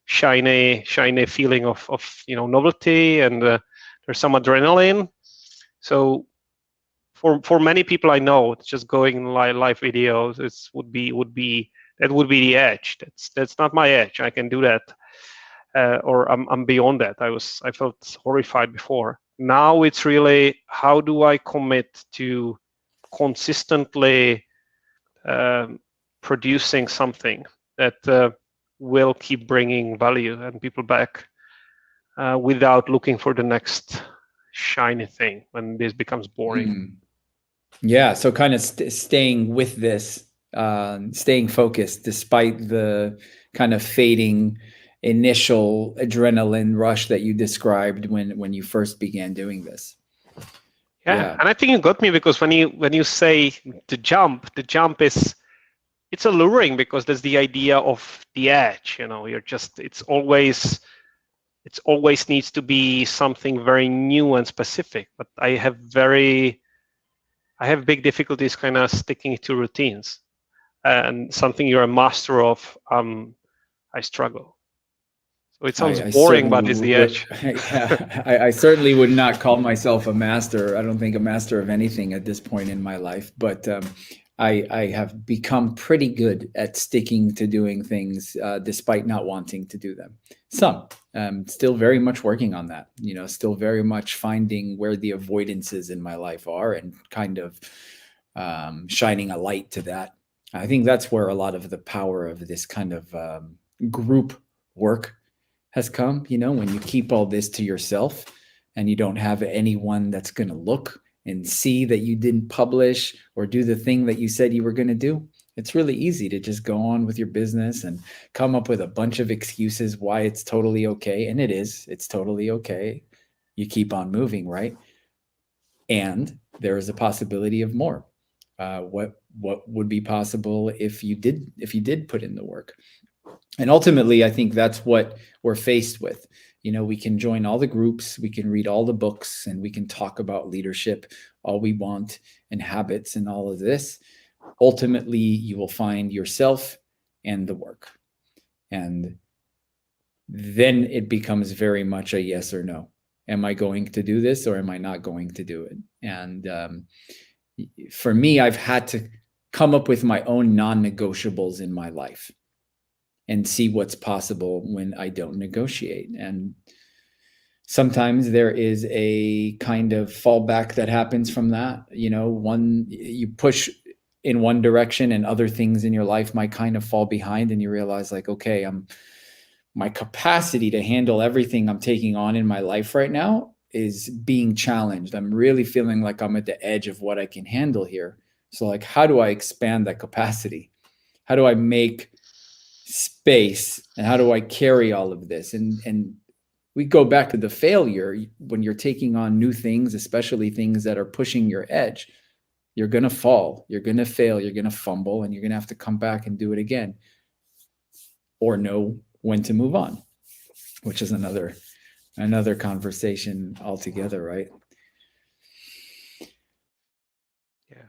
shiny feeling of novelty, and there's some adrenaline. So for many people I know, it's just going live videos. Would be the edge. That's not my edge. I can do that, or I'm beyond that. I felt horrified before. Now it's really, how do I commit to consistently producing something that will keep bringing value and people back without looking for the next shiny thing when this becomes boring. Yeah, so kind of staying with this, staying focused despite the kind of fading initial adrenaline rush that you described when you first began doing this. Yeah, and I think you got me, because when you say the jump is, it's alluring, because there's the idea of the edge. It's always it always needs to be something very new and specific. But I have big difficulties kind of sticking to routines, and something you're a master of, I struggle. So it sounds boring, but it's the edge. I certainly would not call myself a master. I don't think a master of anything at this point in my life, but I have become pretty good at sticking to doing things despite not wanting to do them. Still very much working on that, still very much finding where the avoidances in my life are and kind of shining a light to that. I think that's where a lot of the power of this kind of group work has come, when you keep all this to yourself and you don't have anyone that's going to look and see that you didn't publish or do the thing that you said you were going to do. It's really easy to just go on with your business and come up with a bunch of excuses why it's totally okay. And it's totally okay. You keep on moving, right? And there is a possibility of more. What would be possible if you did put in the work? And ultimately, I think that's what we're faced with. We can join all the groups, we can read all the books, and we can talk about leadership all we want and habits and all of this. Ultimately, you will find yourself and the work. And then it becomes very much a yes or no. Am I going to do this or am I not going to do it? And for me, I've had to come up with my own non-negotiables in my life and see what's possible when I don't negotiate. And sometimes there is a kind of fallback that happens from that. You push in one direction and other things in your life might kind of fall behind, and you realize like, okay, my capacity to handle everything I'm taking on in my life right now is being challenged. I'm really feeling like I'm at the edge of what I can handle here. So like, how do I expand that capacity? How do I make space, and how do I carry all of this? And we go back to the failure. When you're taking on new things, especially things that are pushing your edge, you're going to fall, you're going to fail, you're going to fumble, and you're going to have to come back and do it again, or know when to move on, which is another conversation altogether, right? Yeah,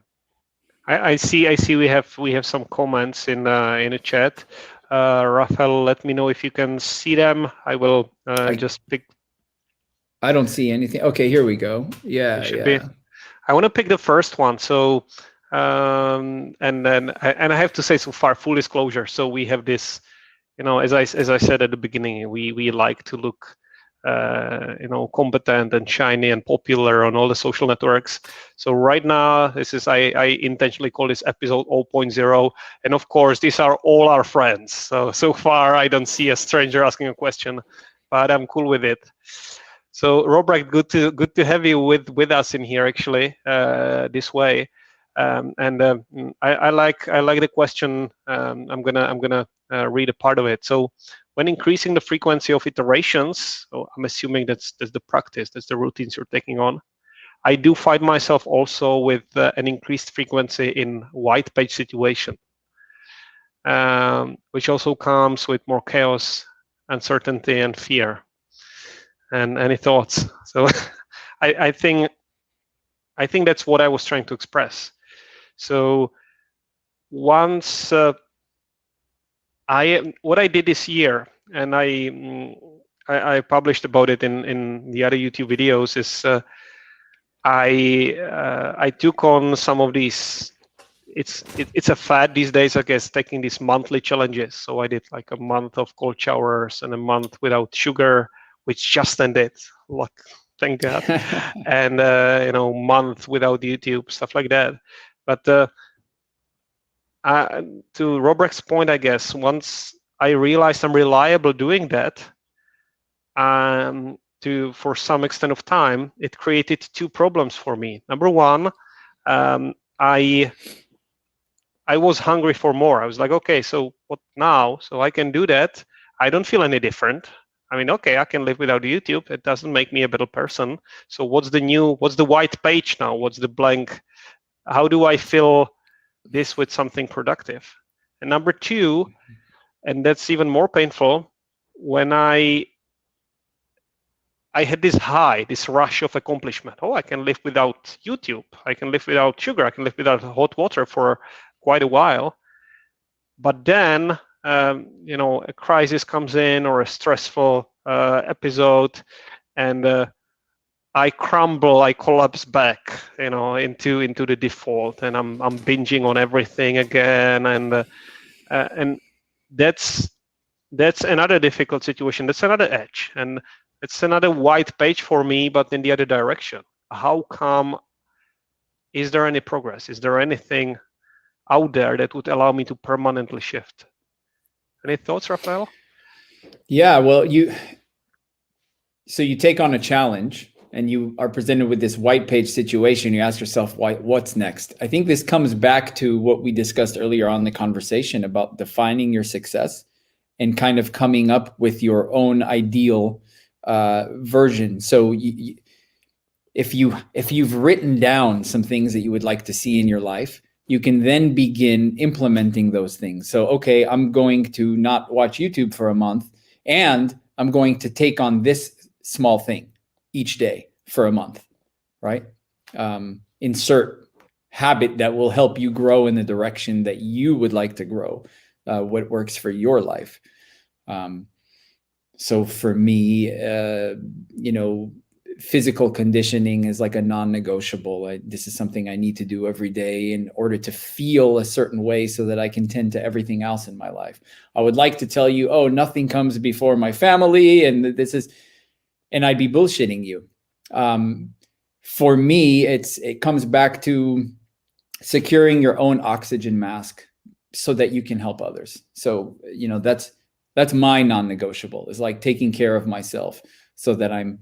I see we have some comments in the chat. Raphael, let me know if you can see them. I will just pick. I don't see anything. Okay, here we go. Yeah, I want to pick the first one. So, and I have to say, so far, full disclosure. So we have this, as I said at the beginning, we like to look, competent and shiny and popular on all the social networks. So right now, I intentionally call this episode 0.0. And of course, these are all our friends. So far, I don't see a stranger asking a question, but I'm cool with it. So Robert, good to have you with us in here actually this way. I like the question. I'm gonna read a part of it. So when increasing the frequency of iterations, so I'm assuming that's the practice, that's the routines you're taking on, I do find myself also with an increased frequency in white page situation, which also comes with more chaos, uncertainty, and fear. And any thoughts? So I think that's what I was trying to express. So once what I did this year, and I published about it in the other YouTube videos, is I took on some of these. It's a fad these days, I guess, taking these monthly challenges. So I did like a month of cold showers and a month without sugar, which just ended. Luck, thank God. And month without YouTube, stuff like that. But to Robert's point, I guess, once I realized I'm reliable doing that, for some extent of time, it created two problems for me. Number one, I was hungry for more. I was like, okay, so what now? So I can do that. I don't feel any different. I mean, okay, I can live without YouTube. It doesn't make me a better person. So what's the white page now? What's the blank? How do I fill this with something productive? And number two, and that's even more painful, when I I had this high, this rush of accomplishment. Oh, I can live without YouTube. I can live without sugar. I can live without hot water for quite a while. But then, a crisis comes in, or a stressful episode, and I crumble, I collapse back, into the default, and I'm binging on everything again, and that's another difficult situation. That's another edge, and it's another white page for me, but in the other direction. How come? Is there any progress? Is there anything out there that would allow me to permanently shift? Any thoughts, Raphael? Yeah, well, you take on a challenge and you are presented with this white page situation. You ask yourself, what's next? I think this comes back to what we discussed earlier on in the conversation about defining your success and kind of coming up with your own ideal version. So if you've written down some things that you would like to see in your life, you can then begin implementing those things. So, okay, I'm going to not watch YouTube for a month, and I'm going to take on this small thing each day for a month, right? Insert habit that will help you grow in the direction that you would like to grow, what works for your life. So for me, physical conditioning is like a non-negotiable. This is something I need to do every day in order to feel a certain way so that I can tend to everything else in my life. I would like to tell you, oh, nothing comes before my family, and I'd be bullshitting you. For me, it comes back to securing your own oxygen mask so that you can help others. So, that's my non-negotiable, is like taking care of myself so that I'm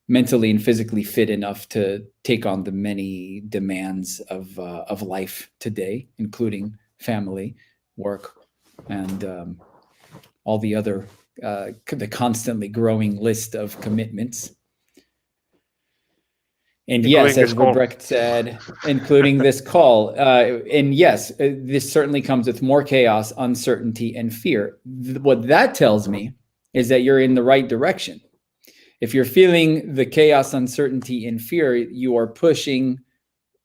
mentally and physically fit enough to take on the many demands of life today, including family, work, and all the other, the constantly growing list of commitments. And yes, as Robrecht said, including this call. And yes, this certainly comes with more chaos, uncertainty, and fear. What that tells me is that you're in the right direction. If you're feeling the chaos, uncertainty, and fear, you are pushing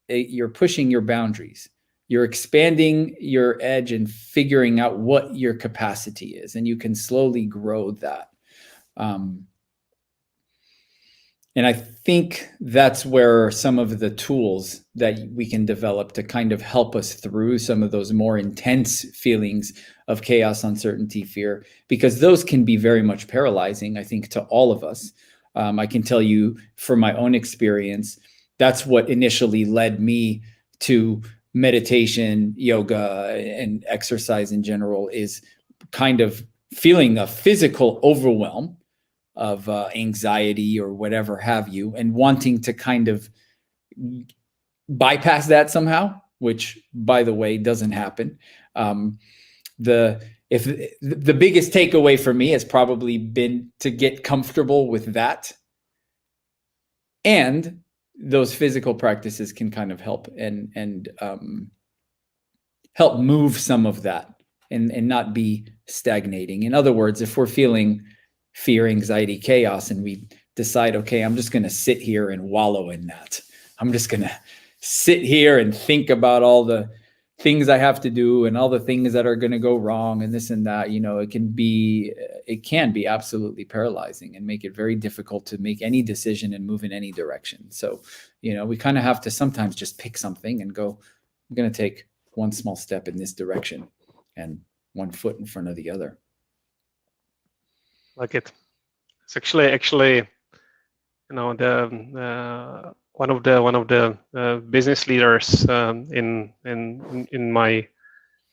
your boundaries. You're expanding your edge and figuring out what your capacity is, and you can slowly grow that. And I think that's where some of the tools that we can develop to kind of help us through some of those more intense feelings of chaos, uncertainty, fear, because those can be very much paralyzing, I think, to all of us. I can tell you from my own experience, that's what initially led me to meditation, yoga, and exercise in general, is kind of feeling a physical overwhelm of anxiety or whatever have you, and wanting to kind of bypass that somehow, which, by the way, doesn't happen. The biggest takeaway for me has probably been to get comfortable with that, and those physical practices can kind of help and help move some of that and not be stagnating. In other words, if we're feeling fear, anxiety, chaos, and we decide, okay, I'm just going to sit here and wallow in that. I'm just going to sit here and think about all the things I have to do and all the things that are going to go wrong and this and that. It can be absolutely paralyzing and make it very difficult to make any decision and move in any direction. So, we kind of have to sometimes just pick something and go, I'm going to take one small step in this direction and one foot in front of the other. Like it. It's actually, the one of the business leaders in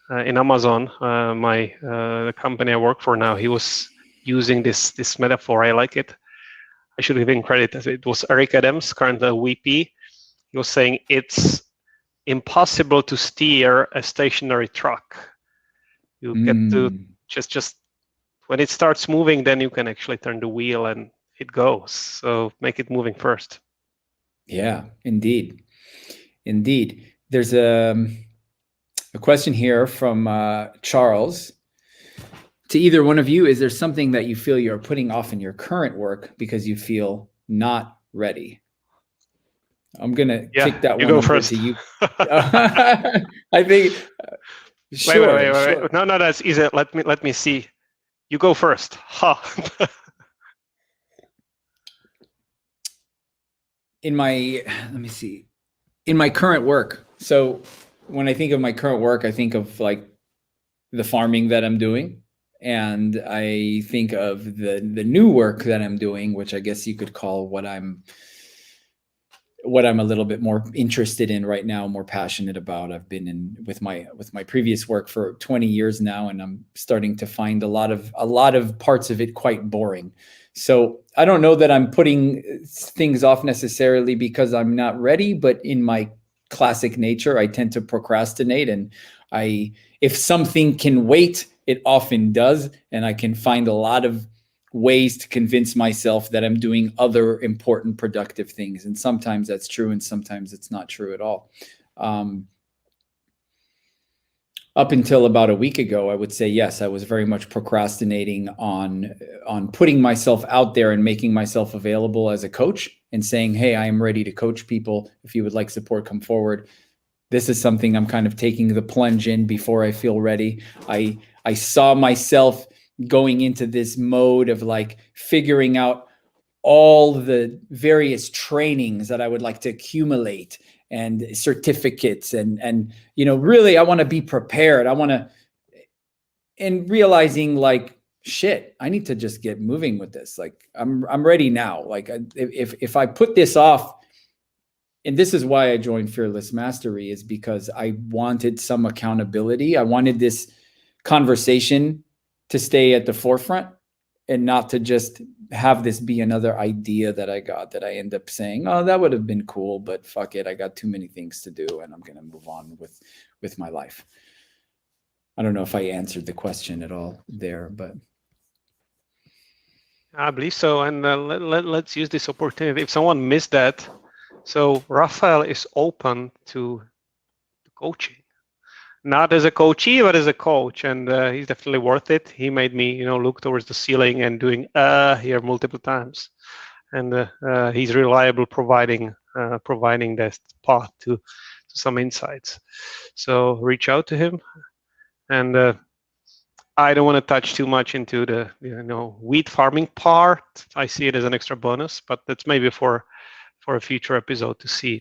Amazon, the company I work for now. He was using this metaphor. I like it. I should give him credit. It was Eric Adams, current VP. He was saying it's impossible to steer a stationary truck. You get to just when it starts moving, then you can actually turn the wheel and it goes. So make it moving first. Yeah, indeed. There's a question here from Charles. To either one of you, is there something that you feel you're putting off in your current work because you feel not ready? I'm gonna kick that you one go over first. to you. I think. Sure, wait. No, that's easy. Let me see. You go first. Ha. Let me see. In my current work. So when I think of my current work, I think of like the farming that I'm doing, and I think of the new work that I'm doing, which I guess you could call what I'm a little bit more interested in right now, more passionate about. I've been in with my previous work for 20 years now, and I'm starting to find a lot of parts of it quite boring. So I don't know that I'm putting things off necessarily because I'm not ready, but in my classic nature, I tend to procrastinate, and if something can wait, it often does, and I can find a lot of ways to convince myself that I'm doing other important, productive things. And sometimes that's true, and sometimes it's not true at all. Up until about a week ago, I would say, yes, I was very much procrastinating on putting myself out there and making myself available as a coach and saying, hey, I am ready to coach people. If you would like support, come forward. This is something I'm kind of taking the plunge in before I feel ready. I saw myself going into this mode of like figuring out all the various trainings that I would like to accumulate and certificates and really I want to be prepared. And realizing like, shit, I need to just get moving with this. Like I'm ready now. Like if I put this off, and this is why I joined Fearless Mastery, is because I wanted some accountability. I wanted this conversation to stay at the forefront and not to just have this be another idea that I got that I end up saying, oh, that would have been cool, but fuck it. I got too many things to do and I'm going to move on with my life. I don't know if I answered the question at all there, but. I believe so. And let's use this opportunity. If someone missed that, so Raphael is open to coaching, not as a coachee, but as a coach, and he's definitely worth it. He made me, look towards the ceiling and doing here multiple times, and he's reliable, providing that path to some insights. So reach out to him, and I don't want to touch too much into the wheat farming part. I see it as an extra bonus, but that's maybe for a future episode to see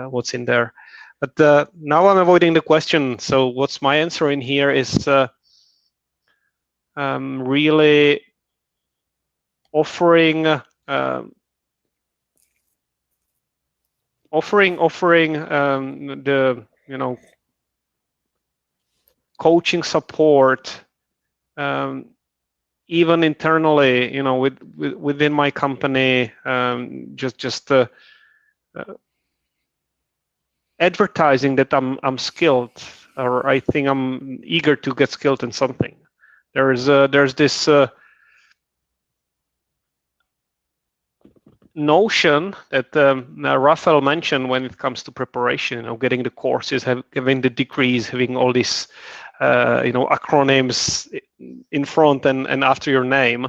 what's in there. But now I'm avoiding the question. So what's my answer in here is really offering the coaching support, even internally, within my company, just advertising that I'm skilled, or I think I'm eager to get skilled in something. There's this notion that Raphael mentioned when it comes to preparation, getting the courses, having the degrees, having all these acronyms in front and after your name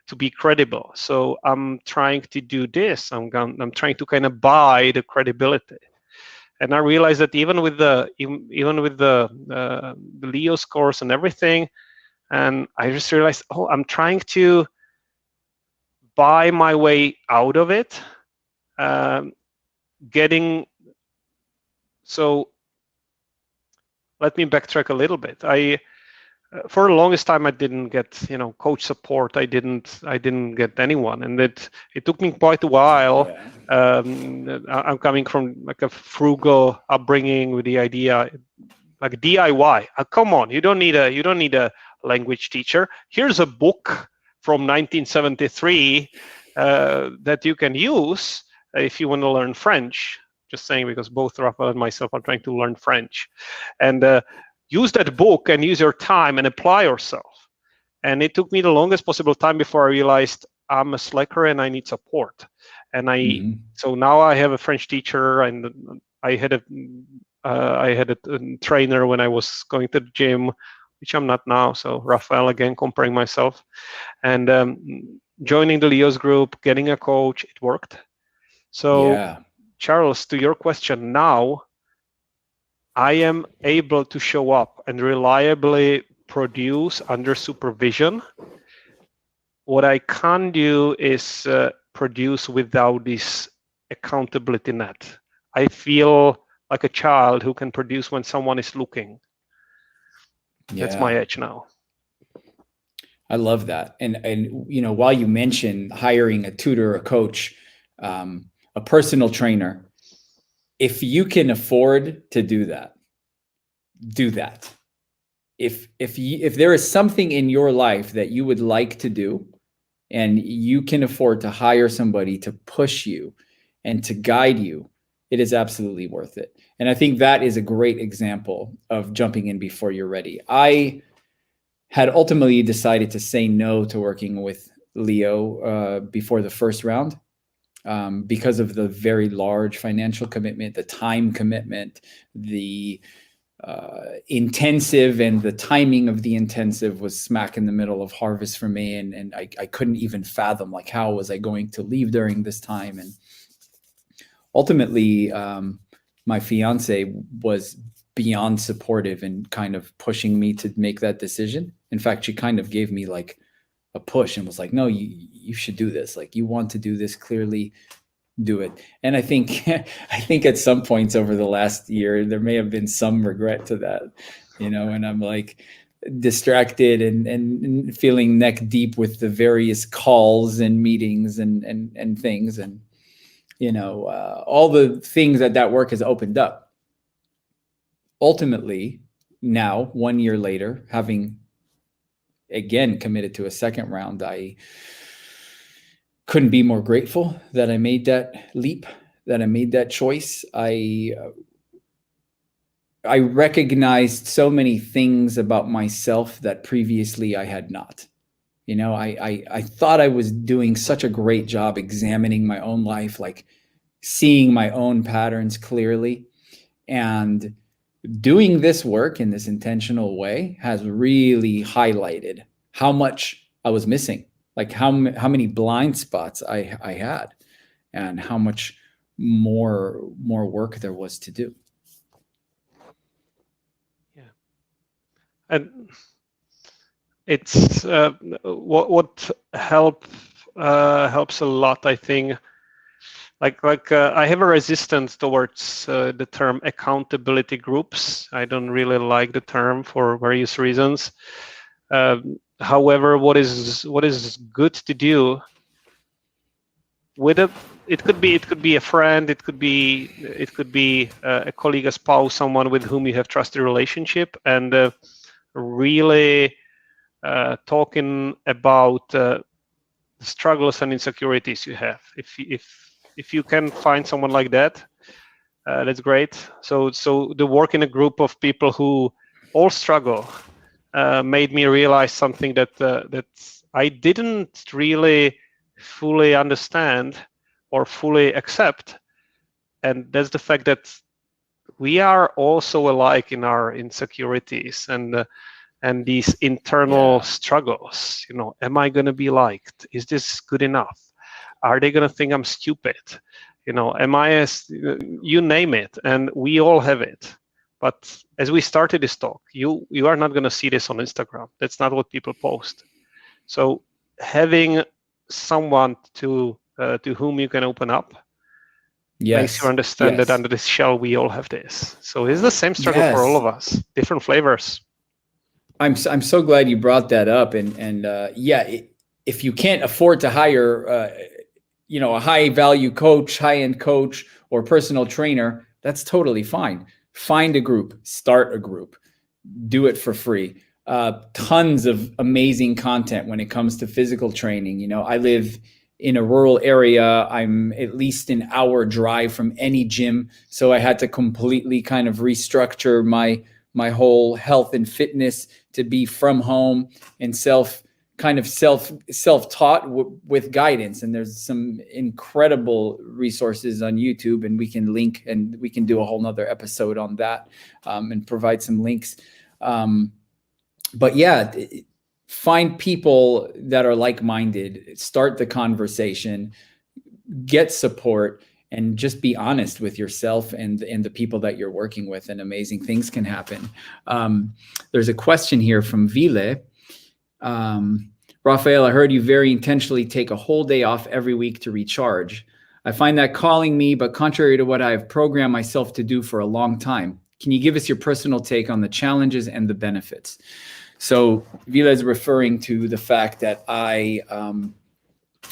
to be credible. So I'm trying to do this. I'm trying to kind of buy the credibility. And I realized that even with the Leo's course and everything, and I just realized, I'm trying to buy my way out of it. So let me backtrack a little bit. For the longest time I didn't get coach support. I didn't get anyone, and it took me quite a while. I'm coming from like a frugal upbringing with the idea like DIY. Come on, you don't need a language teacher. Here's a book from 1973 that you can use if you want to learn French. Just saying, because both Raphael and myself are trying to learn French, and use that book and use your time and apply yourself. And it took me the longest possible time before I realized I'm a slacker and I need support. And so now I have a French teacher, and I had a trainer when I was going to the gym, which I'm not now. So Raphael, again, comparing myself. And joining the Leo's group, getting a coach, it worked. So, yeah. Charles, to your question, now I am able to show up and reliably produce under supervision. What I can't do is produce without this accountability net. I feel like a child who can produce when someone is looking. Yeah. That's my edge now. I love that. And while you mention hiring a tutor, a coach, a personal trainer, if you can afford to do that, do that. If there is something in your life that you would like to do, and you can afford to hire somebody to push you and to guide you, it is absolutely worth it. And I think that is a great example of jumping in before you're ready. I had ultimately decided to say no to working with Leo before the first round because of the very large financial commitment, the time commitment, the intensive, and the timing of the intensive was smack in the middle of harvest for me. And I couldn't even fathom, like, how was I going to leave during this time? And ultimately, my fiance was beyond supportive and kind of pushing me to make that decision. In fact, she kind of gave me like a push and was like, no, you should do this. Like, you want to do this, clearly do it. And I think at some points over the last year, there may have been some regret to that, and I'm like distracted and feeling neck deep with the various calls and meetings and things. And, all the things that work has opened up. Ultimately, now, 1 year later, having again committed to a second round, I couldn't be more grateful that I made that leap, that I made that choice. I recognized so many things about myself that previously I had not. I thought I was doing such a great job examining my own life, like seeing my own patterns clearly. And doing this work in this intentional way has really highlighted how much I was missing, like how many blind spots I had, and how much more work there was to do. Yeah, and it's what helps a lot, I think. Like I have a resistance towards the term accountability groups. I don't really like the term for various reasons. However, what is good to do with it could be a friend, it could be a colleague, a spouse, someone with whom you have trusted relationship, and really talking about the struggles and insecurities you have. If you can find someone like that, that's great. So the work in a group of people who all struggle made me realize something that I didn't really fully understand or fully accept, and that's the fact that we are also alike in our insecurities and these internal struggles. Am I going to be liked? Is this good enough? Are they going to think I'm stupid? Am I you name it, and we all have it. But as we started this talk, you are not going to see this on Instagram. That's not what people post. So having someone to whom you can open up makes you understand that under this shell we all have this. So it's the same struggle for all of us, different flavors. I'm so glad you brought that up, and if you can't afford to hire a high value coach, high-end coach, or personal trainer, that's totally fine. Find a group, start a group, do it for free. Tons of amazing content when it comes to physical training. I live in a rural area. I'm at least an hour drive from any gym. So I had to completely kind of restructure my whole health and fitness to be from home and self-taught with guidance. And there's some incredible resources on YouTube, and we can link, and we can do a whole nother episode on that and provide some links. But yeah, find people that are like-minded, start the conversation, get support, and just be honest with yourself and the people that you're working with, and amazing things can happen. There's a question here from Vile. Raphael, I heard you very intentionally take a whole day off every week to recharge. I find that calling me, but contrary to what I have programmed myself to do for a long time. Can you give us your personal take on the challenges and the benefits? So Vila is referring to the fact that I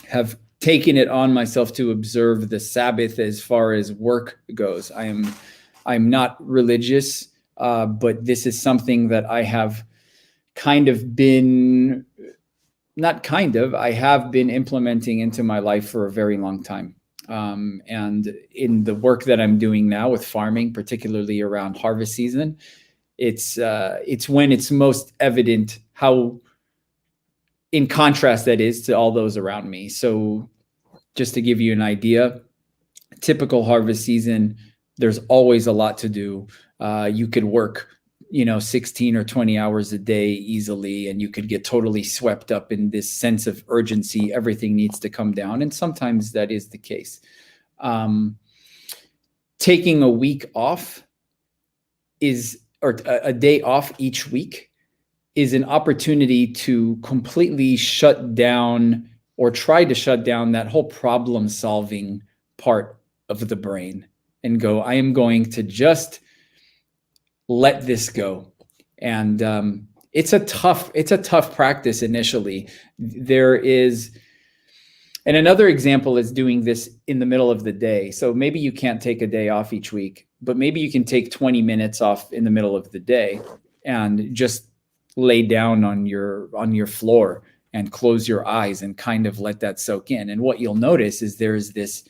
have taken it on myself to observe the Sabbath as far as work goes. I'm not religious, but this is something that I have kind of been, I have been implementing into my life for a very long time. And in the work that I'm doing now with farming, particularly around harvest season, it's when it's most evident how in contrast that is to all those around me. So just to give you an idea, typical harvest season, there's always a lot to do. You could work, 16 or 20 hours a day easily, and you could get totally swept up in this sense of urgency. Everything needs to come down. And sometimes that is the case. Taking a week off or a day off each week is an opportunity to completely shut down or try to shut down that whole problem solving part of the brain and go, I am going to just let this go. And it's a tough practice initially. And another example is doing this in the middle of the day. So maybe you can't take a day off each week, but maybe you can take 20 minutes off in the middle of the day and just lay down on your floor and close your eyes and kind of let that soak in. And what you'll notice is there's this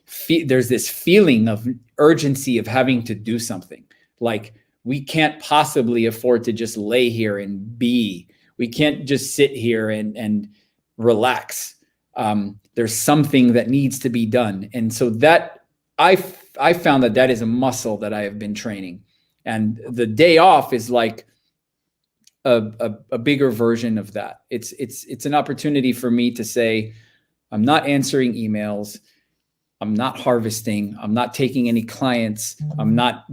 feeling of urgency of having to do something. Like, we can't possibly afford to just lay here and be. We can't just sit here and relax. There's something that needs to be done. And so that I found that is a muscle that I have been training. And the day off is like a bigger version of that. It's an opportunity for me to say, I'm not answering emails. I'm not harvesting. I'm not taking any clients. I'm not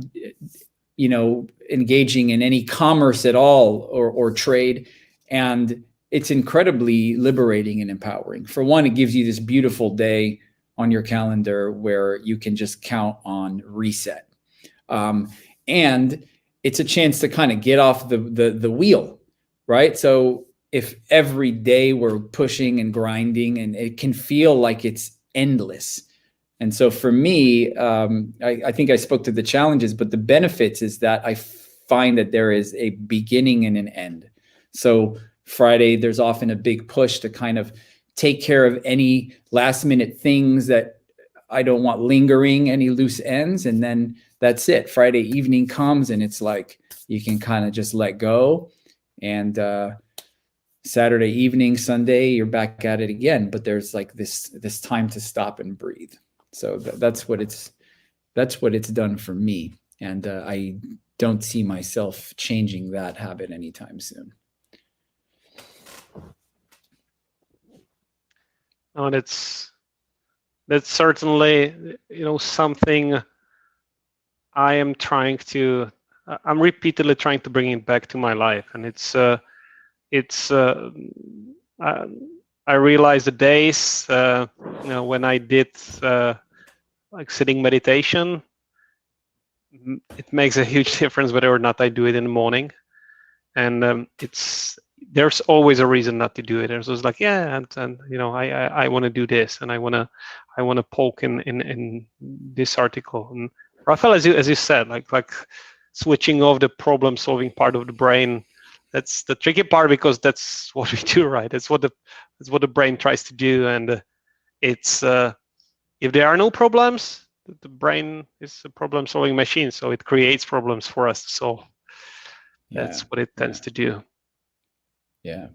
engaging in any commerce at all or trade. And it's incredibly liberating and empowering. For one, it gives you this beautiful day on your calendar where you can just count on reset. And it's a chance to kind of get off the wheel, right? So if every day we're pushing and grinding, and it can feel like it's endless. And so for me, I think I spoke to the challenges, but the benefits is that I find that there is a beginning and an end. So Friday, there's often a big push to kind of take care of any last minute things that I don't want lingering, any loose ends. And then that's it. Friday evening comes and it's like, you can kind of just let go. And Saturday evening, Sunday, you're back at it again. But there's like this time to stop and breathe. So that's what it's done for me. And I don't see myself changing that habit anytime soon. Oh, that's certainly, something I am I'm repeatedly trying to bring it back to my life. And I realized the days, when I did like sitting meditation, it makes a huge difference whether or not I do it in the morning. And there's always a reason not to do it. There's always like, I want to do this, and I want to poke in this article. And Raphael, as you said, like switching off the problem solving part of the brain. That's the tricky part, because that's what we do, right? That's what the brain tries to do. And it's if there are no problems, the brain is a problem solving machine, so it creates problems for us to solve. That's what it tends to do. Yeah.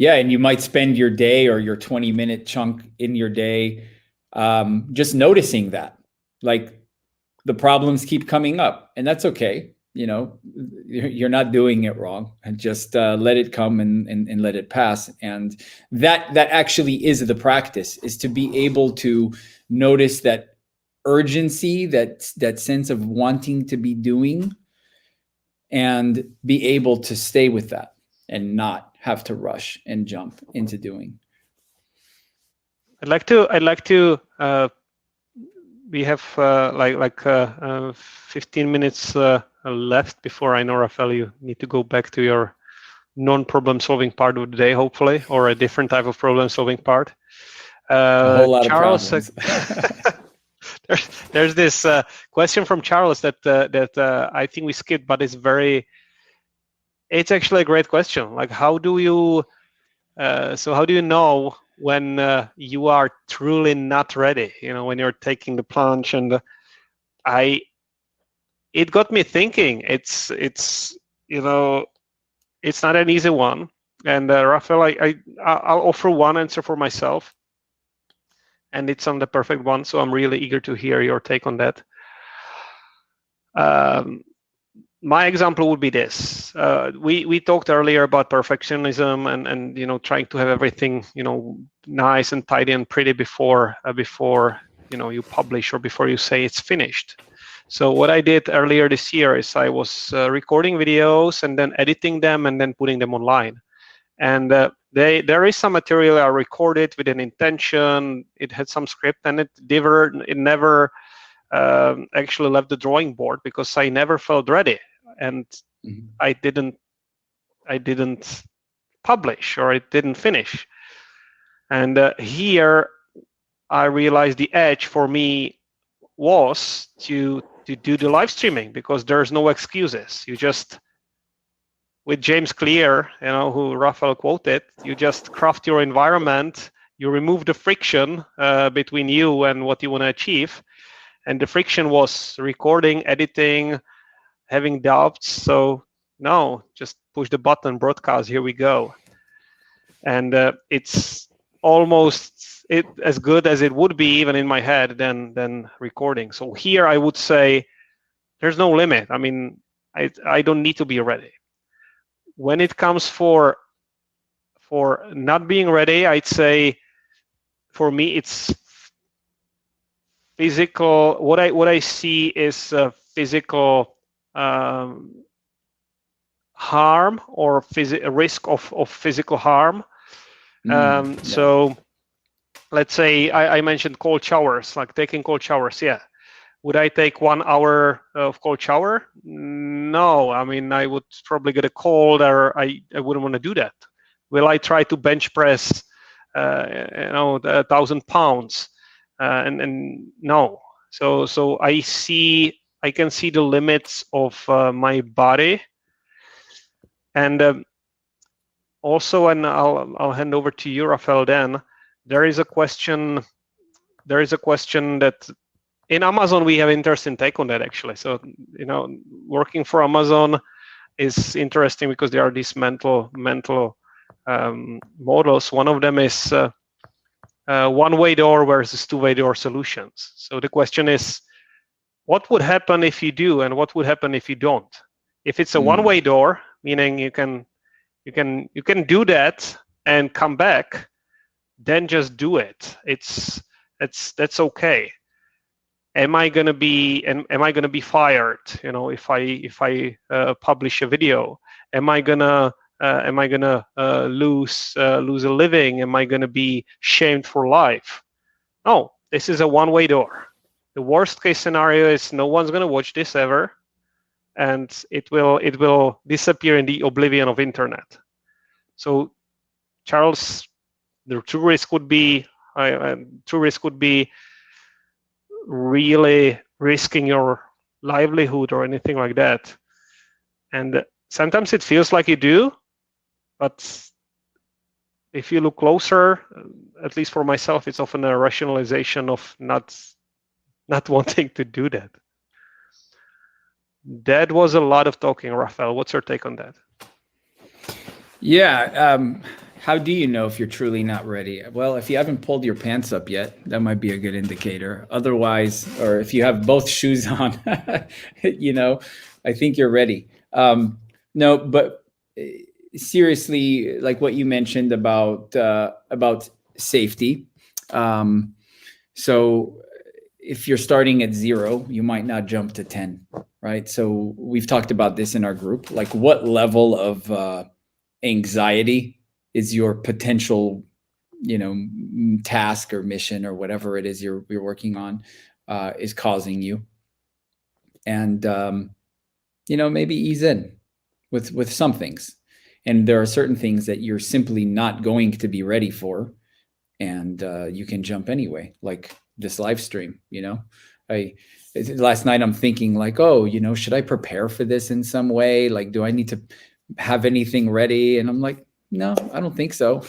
And you might spend your day or your 20-minute chunk in your day just noticing that, like, the problems keep coming up, and that's okay. you're not doing it wrong, and just let it come and let it pass. And that actually is the practice, is to be able to notice that urgency, that sense of wanting to be doing, and be able to stay with that and not have to rush and jump into doing. I'd like to we have 15 minutes left before, I know, Raphael, you need to go back to your non-problem solving part of the day, hopefully, or a different type of problem solving part. A whole lot Charles, of problems. there's this question from Charles that I think we skipped, but it's actually a great question. Like, how do you know when you are truly not ready, when you're taking the plunge? And it got me thinking. It's not an easy one. And Raphael, I'll offer one answer for myself, and it's on the perfect one. So I'm really eager to hear your take on that. My example would be this. We talked earlier about perfectionism and trying to have everything nice and tidy and pretty before you publish or before you say it's finished. So what I did earlier this year is I was recording videos and then editing them and then putting them online. And there is some material I recorded with an intention. It had some script, and it never actually left the drawing board because I never felt ready, and I didn't publish, or it didn't finish. And here I realized the edge for me was to do the live streaming, because there's no excuses. You just, with James Clear, who Raphael quoted, you just craft your environment, you remove the friction between you and what you want to achieve. And the friction was recording, editing, having doubts. So no, just push the button, broadcast, here we go. And it's almost as good as it would be, even in my head, than recording. So here I would say there's no limit. I mean, I don't need to be ready. When it comes for not being ready, I'd say for me it's physical. What I see is physical harm, or risk of physical harm. So let's say I mentioned cold showers, like taking cold showers. Yeah. Would I take 1 hour of cold shower? No. I mean, I would probably get a cold, or I wouldn't want to do that. Will I try to bench press 1,000 pounds? And no. So I can see the limits of my body. And also, and I'll hand over to you, Raphael, then. There is a question that in Amazon we have interesting take on that, actually. So working for Amazon is interesting because there are these mental models. One of them is one-way door versus two-way door solutions. So the question is, what would happen if you do, and what would happen if you don't? If it's a one-way door, meaning you can do that and come back, then just do it. That's okay. Am I gonna be fired? If I publish a video, am I gonna lose a living? Am I gonna be shamed for life? No, this is a one-way door. The worst case scenario is no one's gonna watch this ever, and it will disappear in the oblivion of internet. So, Charles, the true risk would be really risking your livelihood or anything like that. And sometimes it feels like you do, but if you look closer, at least for myself, it's often a rationalization of not wanting to do that. That was a lot of talking, Raphael. What's your take on that? Yeah, How do you know if you're truly not ready? Well, if you haven't pulled your pants up yet, that might be a good indicator. Otherwise, or if you have both shoes on, I think you're ready. No, but seriously, like what you mentioned about safety. So if you're starting at 0, you might not jump to 10, right? So we've talked about this in our group. Like, what level of anxiety is your potential, task or mission or whatever it is you're working on is causing you, and maybe ease in with some things, and there are certain things that you're simply not going to be ready for, and you can jump anyway, like this live stream. Last night I'm thinking like, oh, should I prepare for this in some way? Like, do I need to have anything ready? And I'm like, no, I don't think so.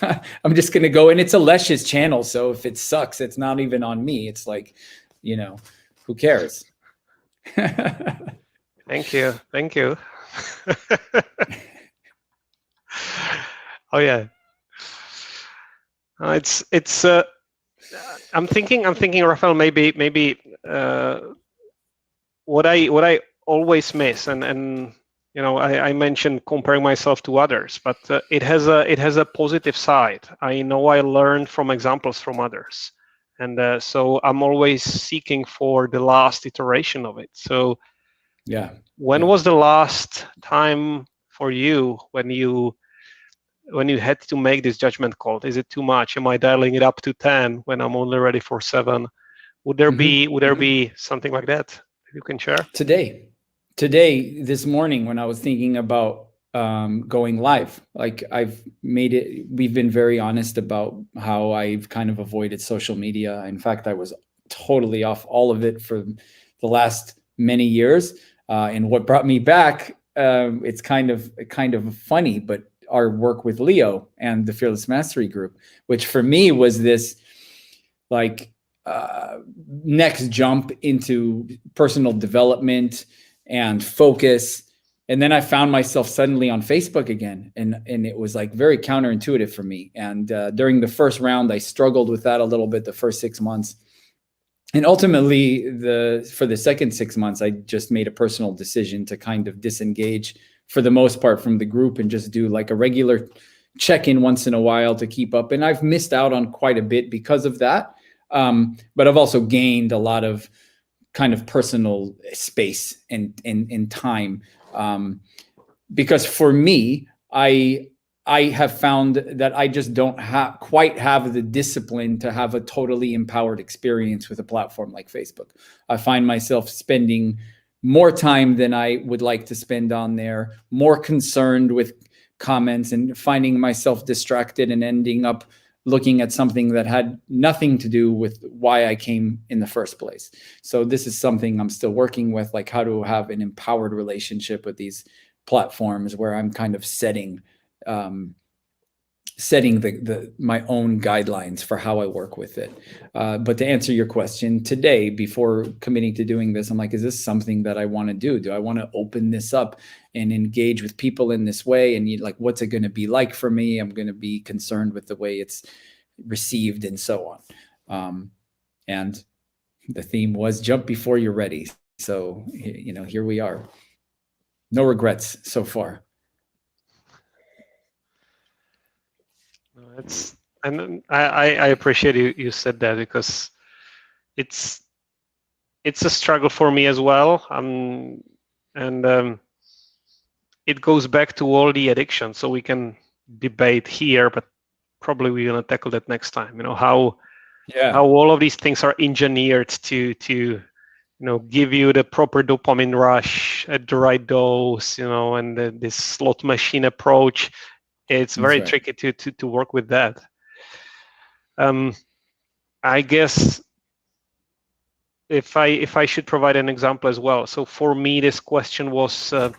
I'm just going to go, and it's Alesh's channel. So if it sucks, it's not even on me. It's like, who cares? Thank you. Thank you. Oh yeah. It's I'm thinking, Raphael, maybe what I always miss, and I mentioned comparing myself to others, but it has a positive side. I know I learned from examples from others, and so I'm always seeking for the last iteration of it. So yeah, when was the last time for you when you had to make this judgment call? Is it too much? Am I dialing it up to 10 when I'm only ready for 7? Would there be something like that you can share? Today, this morning, when I was thinking about going live, like we've been very honest about how I've kind of avoided social media. In fact, I was totally off all of it for the last many years. And what brought me back, it's kind of funny, but our work with Leo and the Fearless Mastery Group, which for me was this like next jump into personal development and focus. And then I found myself suddenly on Facebook again, and it was like very counterintuitive for me. And during the first round, I struggled with that a little bit the first 6 months. And ultimately, for the second 6 months, I just made a personal decision to kind of disengage for the most part from the group and just do like a regular check-in once in a while to keep up. And I've missed out on quite a bit because of that. But I've also gained a lot of kind of personal space and time. Because for me, I have found that I just don't quite have the discipline to have a totally empowered experience with a platform like Facebook. I find myself spending more time than I would like to spend on there, more concerned with comments and finding myself distracted and ending up looking at something that had nothing to do with why I came in the first place. So this is something I'm still working with, like how to have an empowered relationship with these platforms where I'm kind of setting my own guidelines for how I work with it. But to answer your question, today, before committing to doing this, I'm like, is this something that I want to do? Do I want to open this up and engage with people in this way? And like, what's it going to be like for me? I'm going to be concerned with the way it's received and so on. And the theme was jump before you're ready. So, here we are. No regrets so far. I appreciate you said that, because it's a struggle for me as well. It goes back to all the addictions. So we can debate here, but probably we're gonna tackle that next time. How all of these things are engineered to give you the proper dopamine rush at the right dose, and this slot machine approach. It's very tricky to work with that. I guess if I should provide an example as well. So for me, this question was the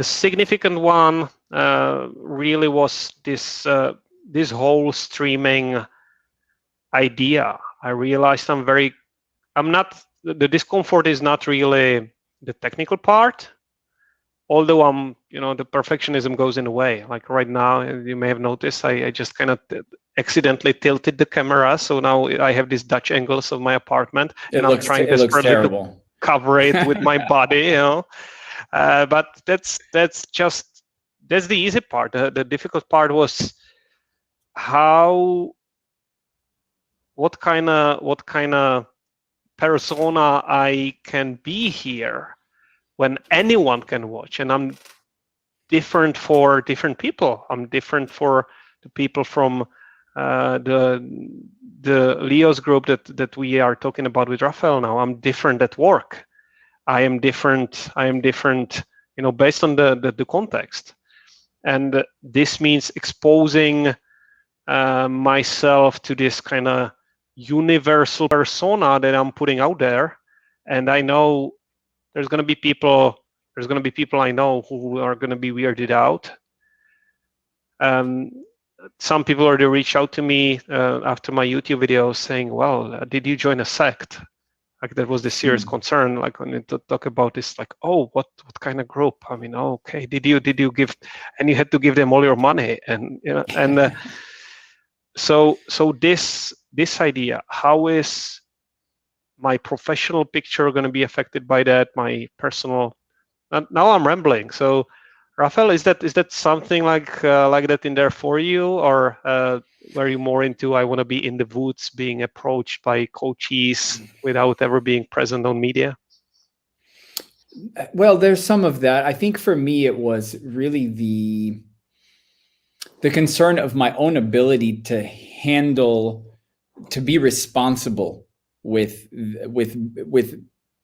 significant one. Really was this whole streaming idea. I realized the discomfort is not really the technical part. although I'm, the perfectionism goes in a way. Like right now, you may have noticed, I just kind of accidentally tilted the camera, so now I have these Dutch angles of my apartment, and I'm trying desperately to cover it with my body, but that's the easy part. The difficult part was what kind of persona I can be here when anyone can watch, and I'm different for different people. I'm different for the people from the Leo's group that we are talking about with Raphael now. I'm different at work. I am different, based on the context. And this means exposing myself to this kind of universal persona that I'm putting out there. And I know there's going to be people I know who are going to be weirded out. Some people already reached out to me after my YouTube video saying, well, did you join a sect? Like that was the serious concern, like when you talk about this, like, oh, what kind of group? I mean, okay, did you give, and you had to give them all your money, and so this idea, how is my professional picture going to be affected by that? My personal, now I'm rambling. So, Raphael, is that something like that in there for you, or were you more into, I want to be in the woods, being approached by coaches without ever being present on media? Well, there's some of that. I think for me, it was really the concern of my own ability to be responsible with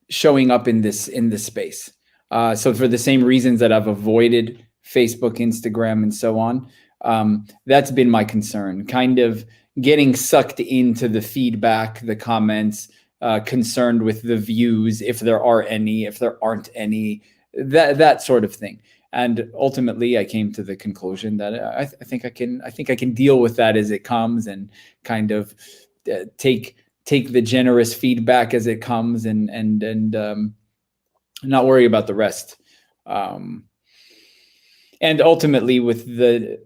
showing up in this space. So for the same reasons that I've avoided Facebook, Instagram, and so on, that's been my concern, kind of getting sucked into the feedback, the comments, concerned with the views, if there are any, if there aren't any, that sort of thing. And ultimately, I came to the conclusion that I think I can deal with that as it comes, and kind of take the generous feedback as it comes, and not worry about the rest. And ultimately, with the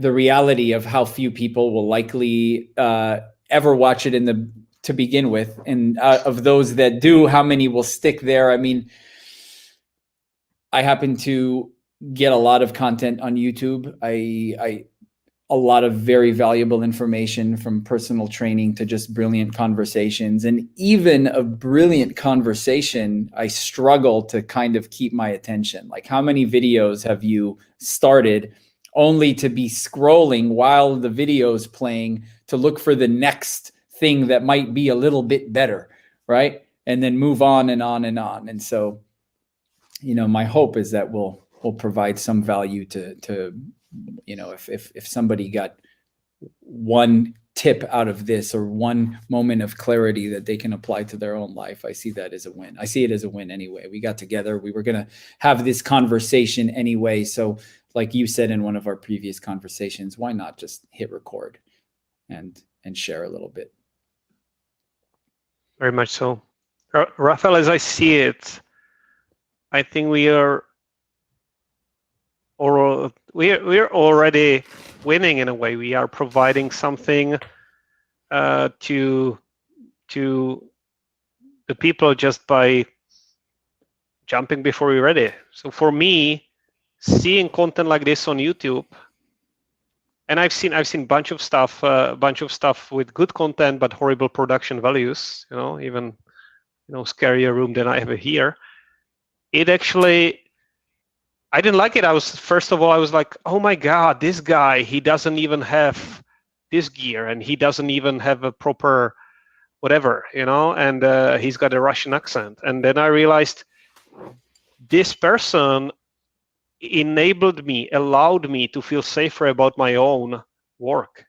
reality of how few people will likely ever watch it to begin with, and of those that do, how many will stick there? I mean, I happen to get a lot of content on YouTube. A lot of very valuable information, from personal training to just brilliant conversations. And even a brilliant conversation, I struggle to kind of keep my attention. Like, how many videos have you started only to be scrolling while the video is playing to look for the next thing that might be a little bit better, right? And then move on and on and on. And so, my hope is that we'll provide some value to if somebody got one tip out of this, or one moment of clarity that they can apply to their own life, I see that as a win. I see it as a win anyway. We got together. We were going to have this conversation anyway. So like you said in one of our previous conversations, why not just hit record and share a little bit? Very much so. Raphael, as I see it, I think we're already winning in a way. We are providing something to the people just by jumping before we're ready. So for me, seeing content like this on YouTube, and I've seen a bunch of stuff with good content but horrible production values. Even scarier room than I have here. It actually, I didn't like it. First of all, I was like, oh my God, this guy, he doesn't even have this gear, and he doesn't even have a proper whatever, and he's got a Russian accent. And then I realized this person allowed me to feel safer about my own work.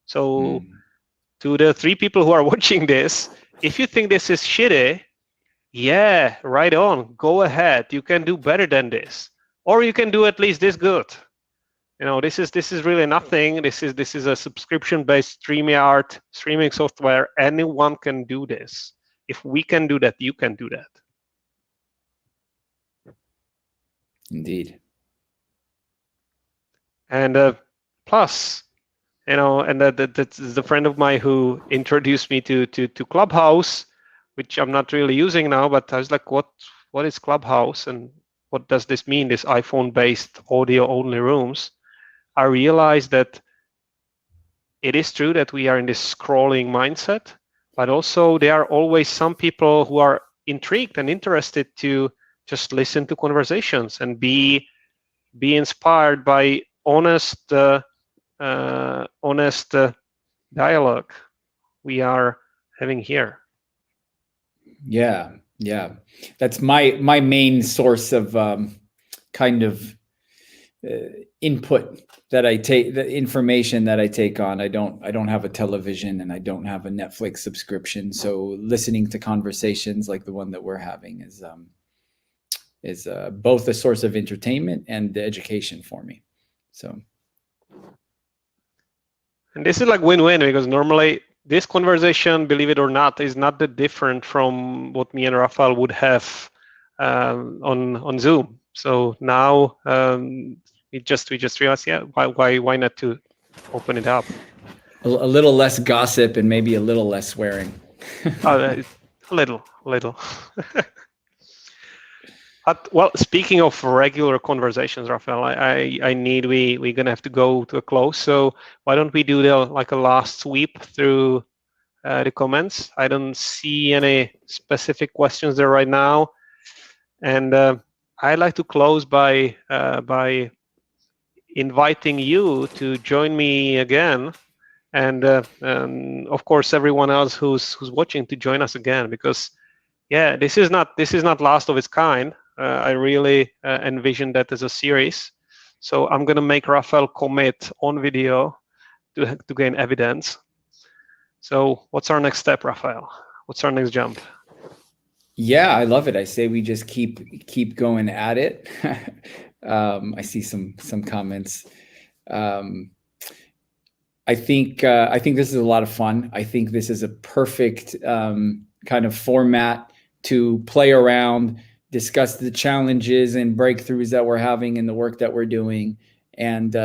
So to the 3 people who are watching this, if you think this is shitty, yeah, right on, go ahead. You can do better than this, or you can do at least this good. This is really nothing. This is a subscription-based Streamyard streaming software. Anyone can do this. If we can do that, you can do that. Indeed. And plus, and that's the friend of mine who introduced me to Clubhouse, which I'm not really using now, but I was like, what is Clubhouse and what does this mean, this iPhone-based audio-only rooms? I realized that it is true that we are in this scrolling mindset, but also there are always some people who are intrigued and interested to just listen to conversations and be inspired by honest dialogue we are having here. Yeah, that's my main source of kind of input that I take, the information that I take on. I don't have a television and I don't have a Netflix subscription, so listening to conversations like the one that we're having is both a source of entertainment and education for me. So, and this is like win-win, because normally this conversation, believe it or not, is not that different from what me and Raphael would have on Zoom. So now we just realized, yeah, why not to open it up? A little less gossip and maybe a little less swearing. A little. But, well, speaking of regular conversations, Raphael, we're gonna have to go to a close. So why don't we do a last sweep through the comments? I don't see any specific questions there right now, and I'd like to close by inviting you to join me again, and of course everyone else who's watching to join us again, because yeah, this is not last of its kind. I really envision that as a series. So I'm going to make Raphael commit on video to gain evidence. So what's our next step, Raphael? What's our next jump? Yeah, I love it. I say we just keep going at it. I see some comments. I think this is a lot of fun. I think this is a perfect kind of format to play around, discuss the challenges and breakthroughs that we're having in the work that we're doing, and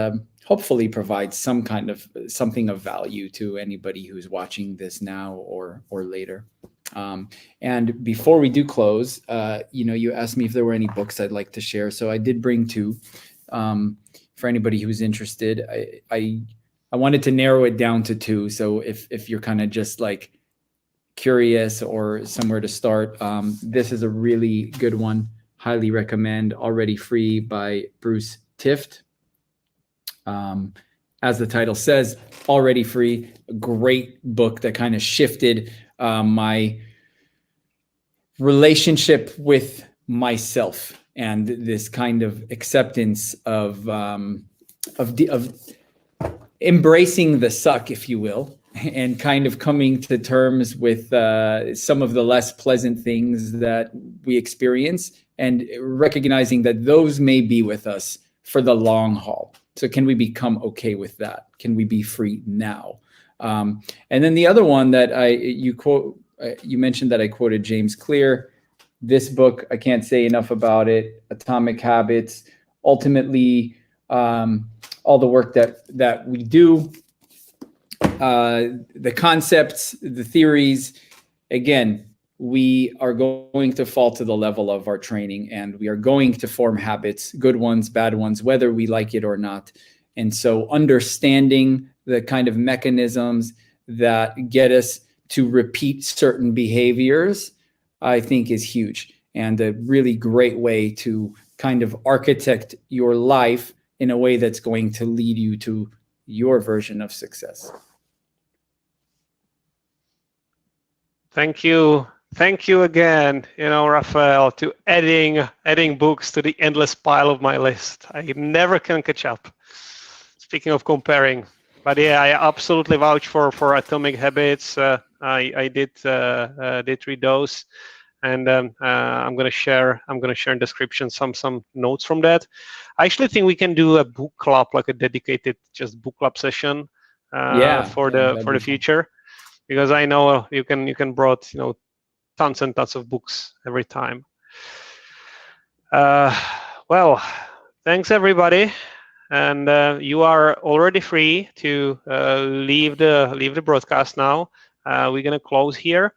hopefully provide something of value to anybody who's watching this now or later. And before we do close, you asked me if there were any books I'd like to share. So I did bring two for anybody who's interested. I wanted to narrow it down to two. So if you're kind of just like curious or somewhere to start, this is a really good one. Highly recommend. Already Free by Bruce Tift. As the title says, Already Free, a great book that kind of shifted my relationship with myself and this kind of acceptance of embracing the suck, if you will, and kind of coming to terms with some of the less pleasant things that we experience, and recognizing that those may be with us for the long haul. So can we become okay with that? Can we be free now? And then the other one that you mentioned that I quoted James Clear. This book, I can't say enough about it. Atomic Habits. Ultimately, all the work that we do, the concepts, the theories, again, we are going to fall to the level of our training, and we are going to form habits, good ones, bad ones, whether we like it or not. And so understanding the kind of mechanisms that get us to repeat certain behaviors, I think is huge, and a really great way to kind of architect your life in a way that's going to lead you to your version of success. Thank you again, Raphael, to adding books to the endless pile of my list. I never can catch up. Speaking of comparing, but yeah, I absolutely vouch for Atomic Habits. I did read those, and I'm gonna share in description some notes from that. I actually think we can do a book club, like a dedicated just book club session for the future, because I know you can brought tons and tons of books every time. Well, thanks everybody, and you are already free to leave the broadcast now. We're gonna close here.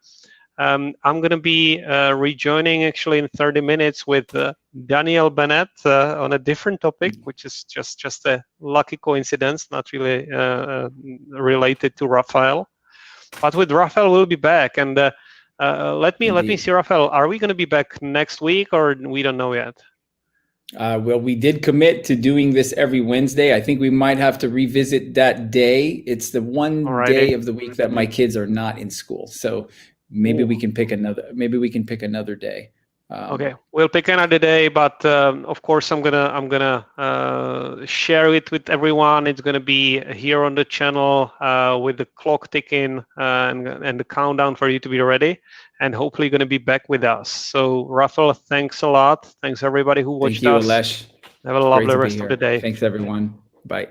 I'm gonna be rejoining actually in 30 minutes with Daniel Bennett on a different topic, which is just a lucky coincidence, not really related to Raphael. But with Raphael, we'll be back, and let me see, Raphael. Are we gonna be back next week, or we don't know yet? Well, we did commit to doing this every Wednesday. I think we might have to revisit that day. It's the one day of the week that my kids are not in school, so maybe we can pick another. Maybe we can pick another day. Okay, we'll pick another day, but of course I'm gonna share it with everyone. It's gonna be here on the channel with the clock ticking and the countdown for you to be ready, and hopefully gonna be back with us. So Raphael, thanks a lot. Thanks everybody who watched us. Thank you, Alesh. Have a lovely rest of the day. Thanks everyone. Bye.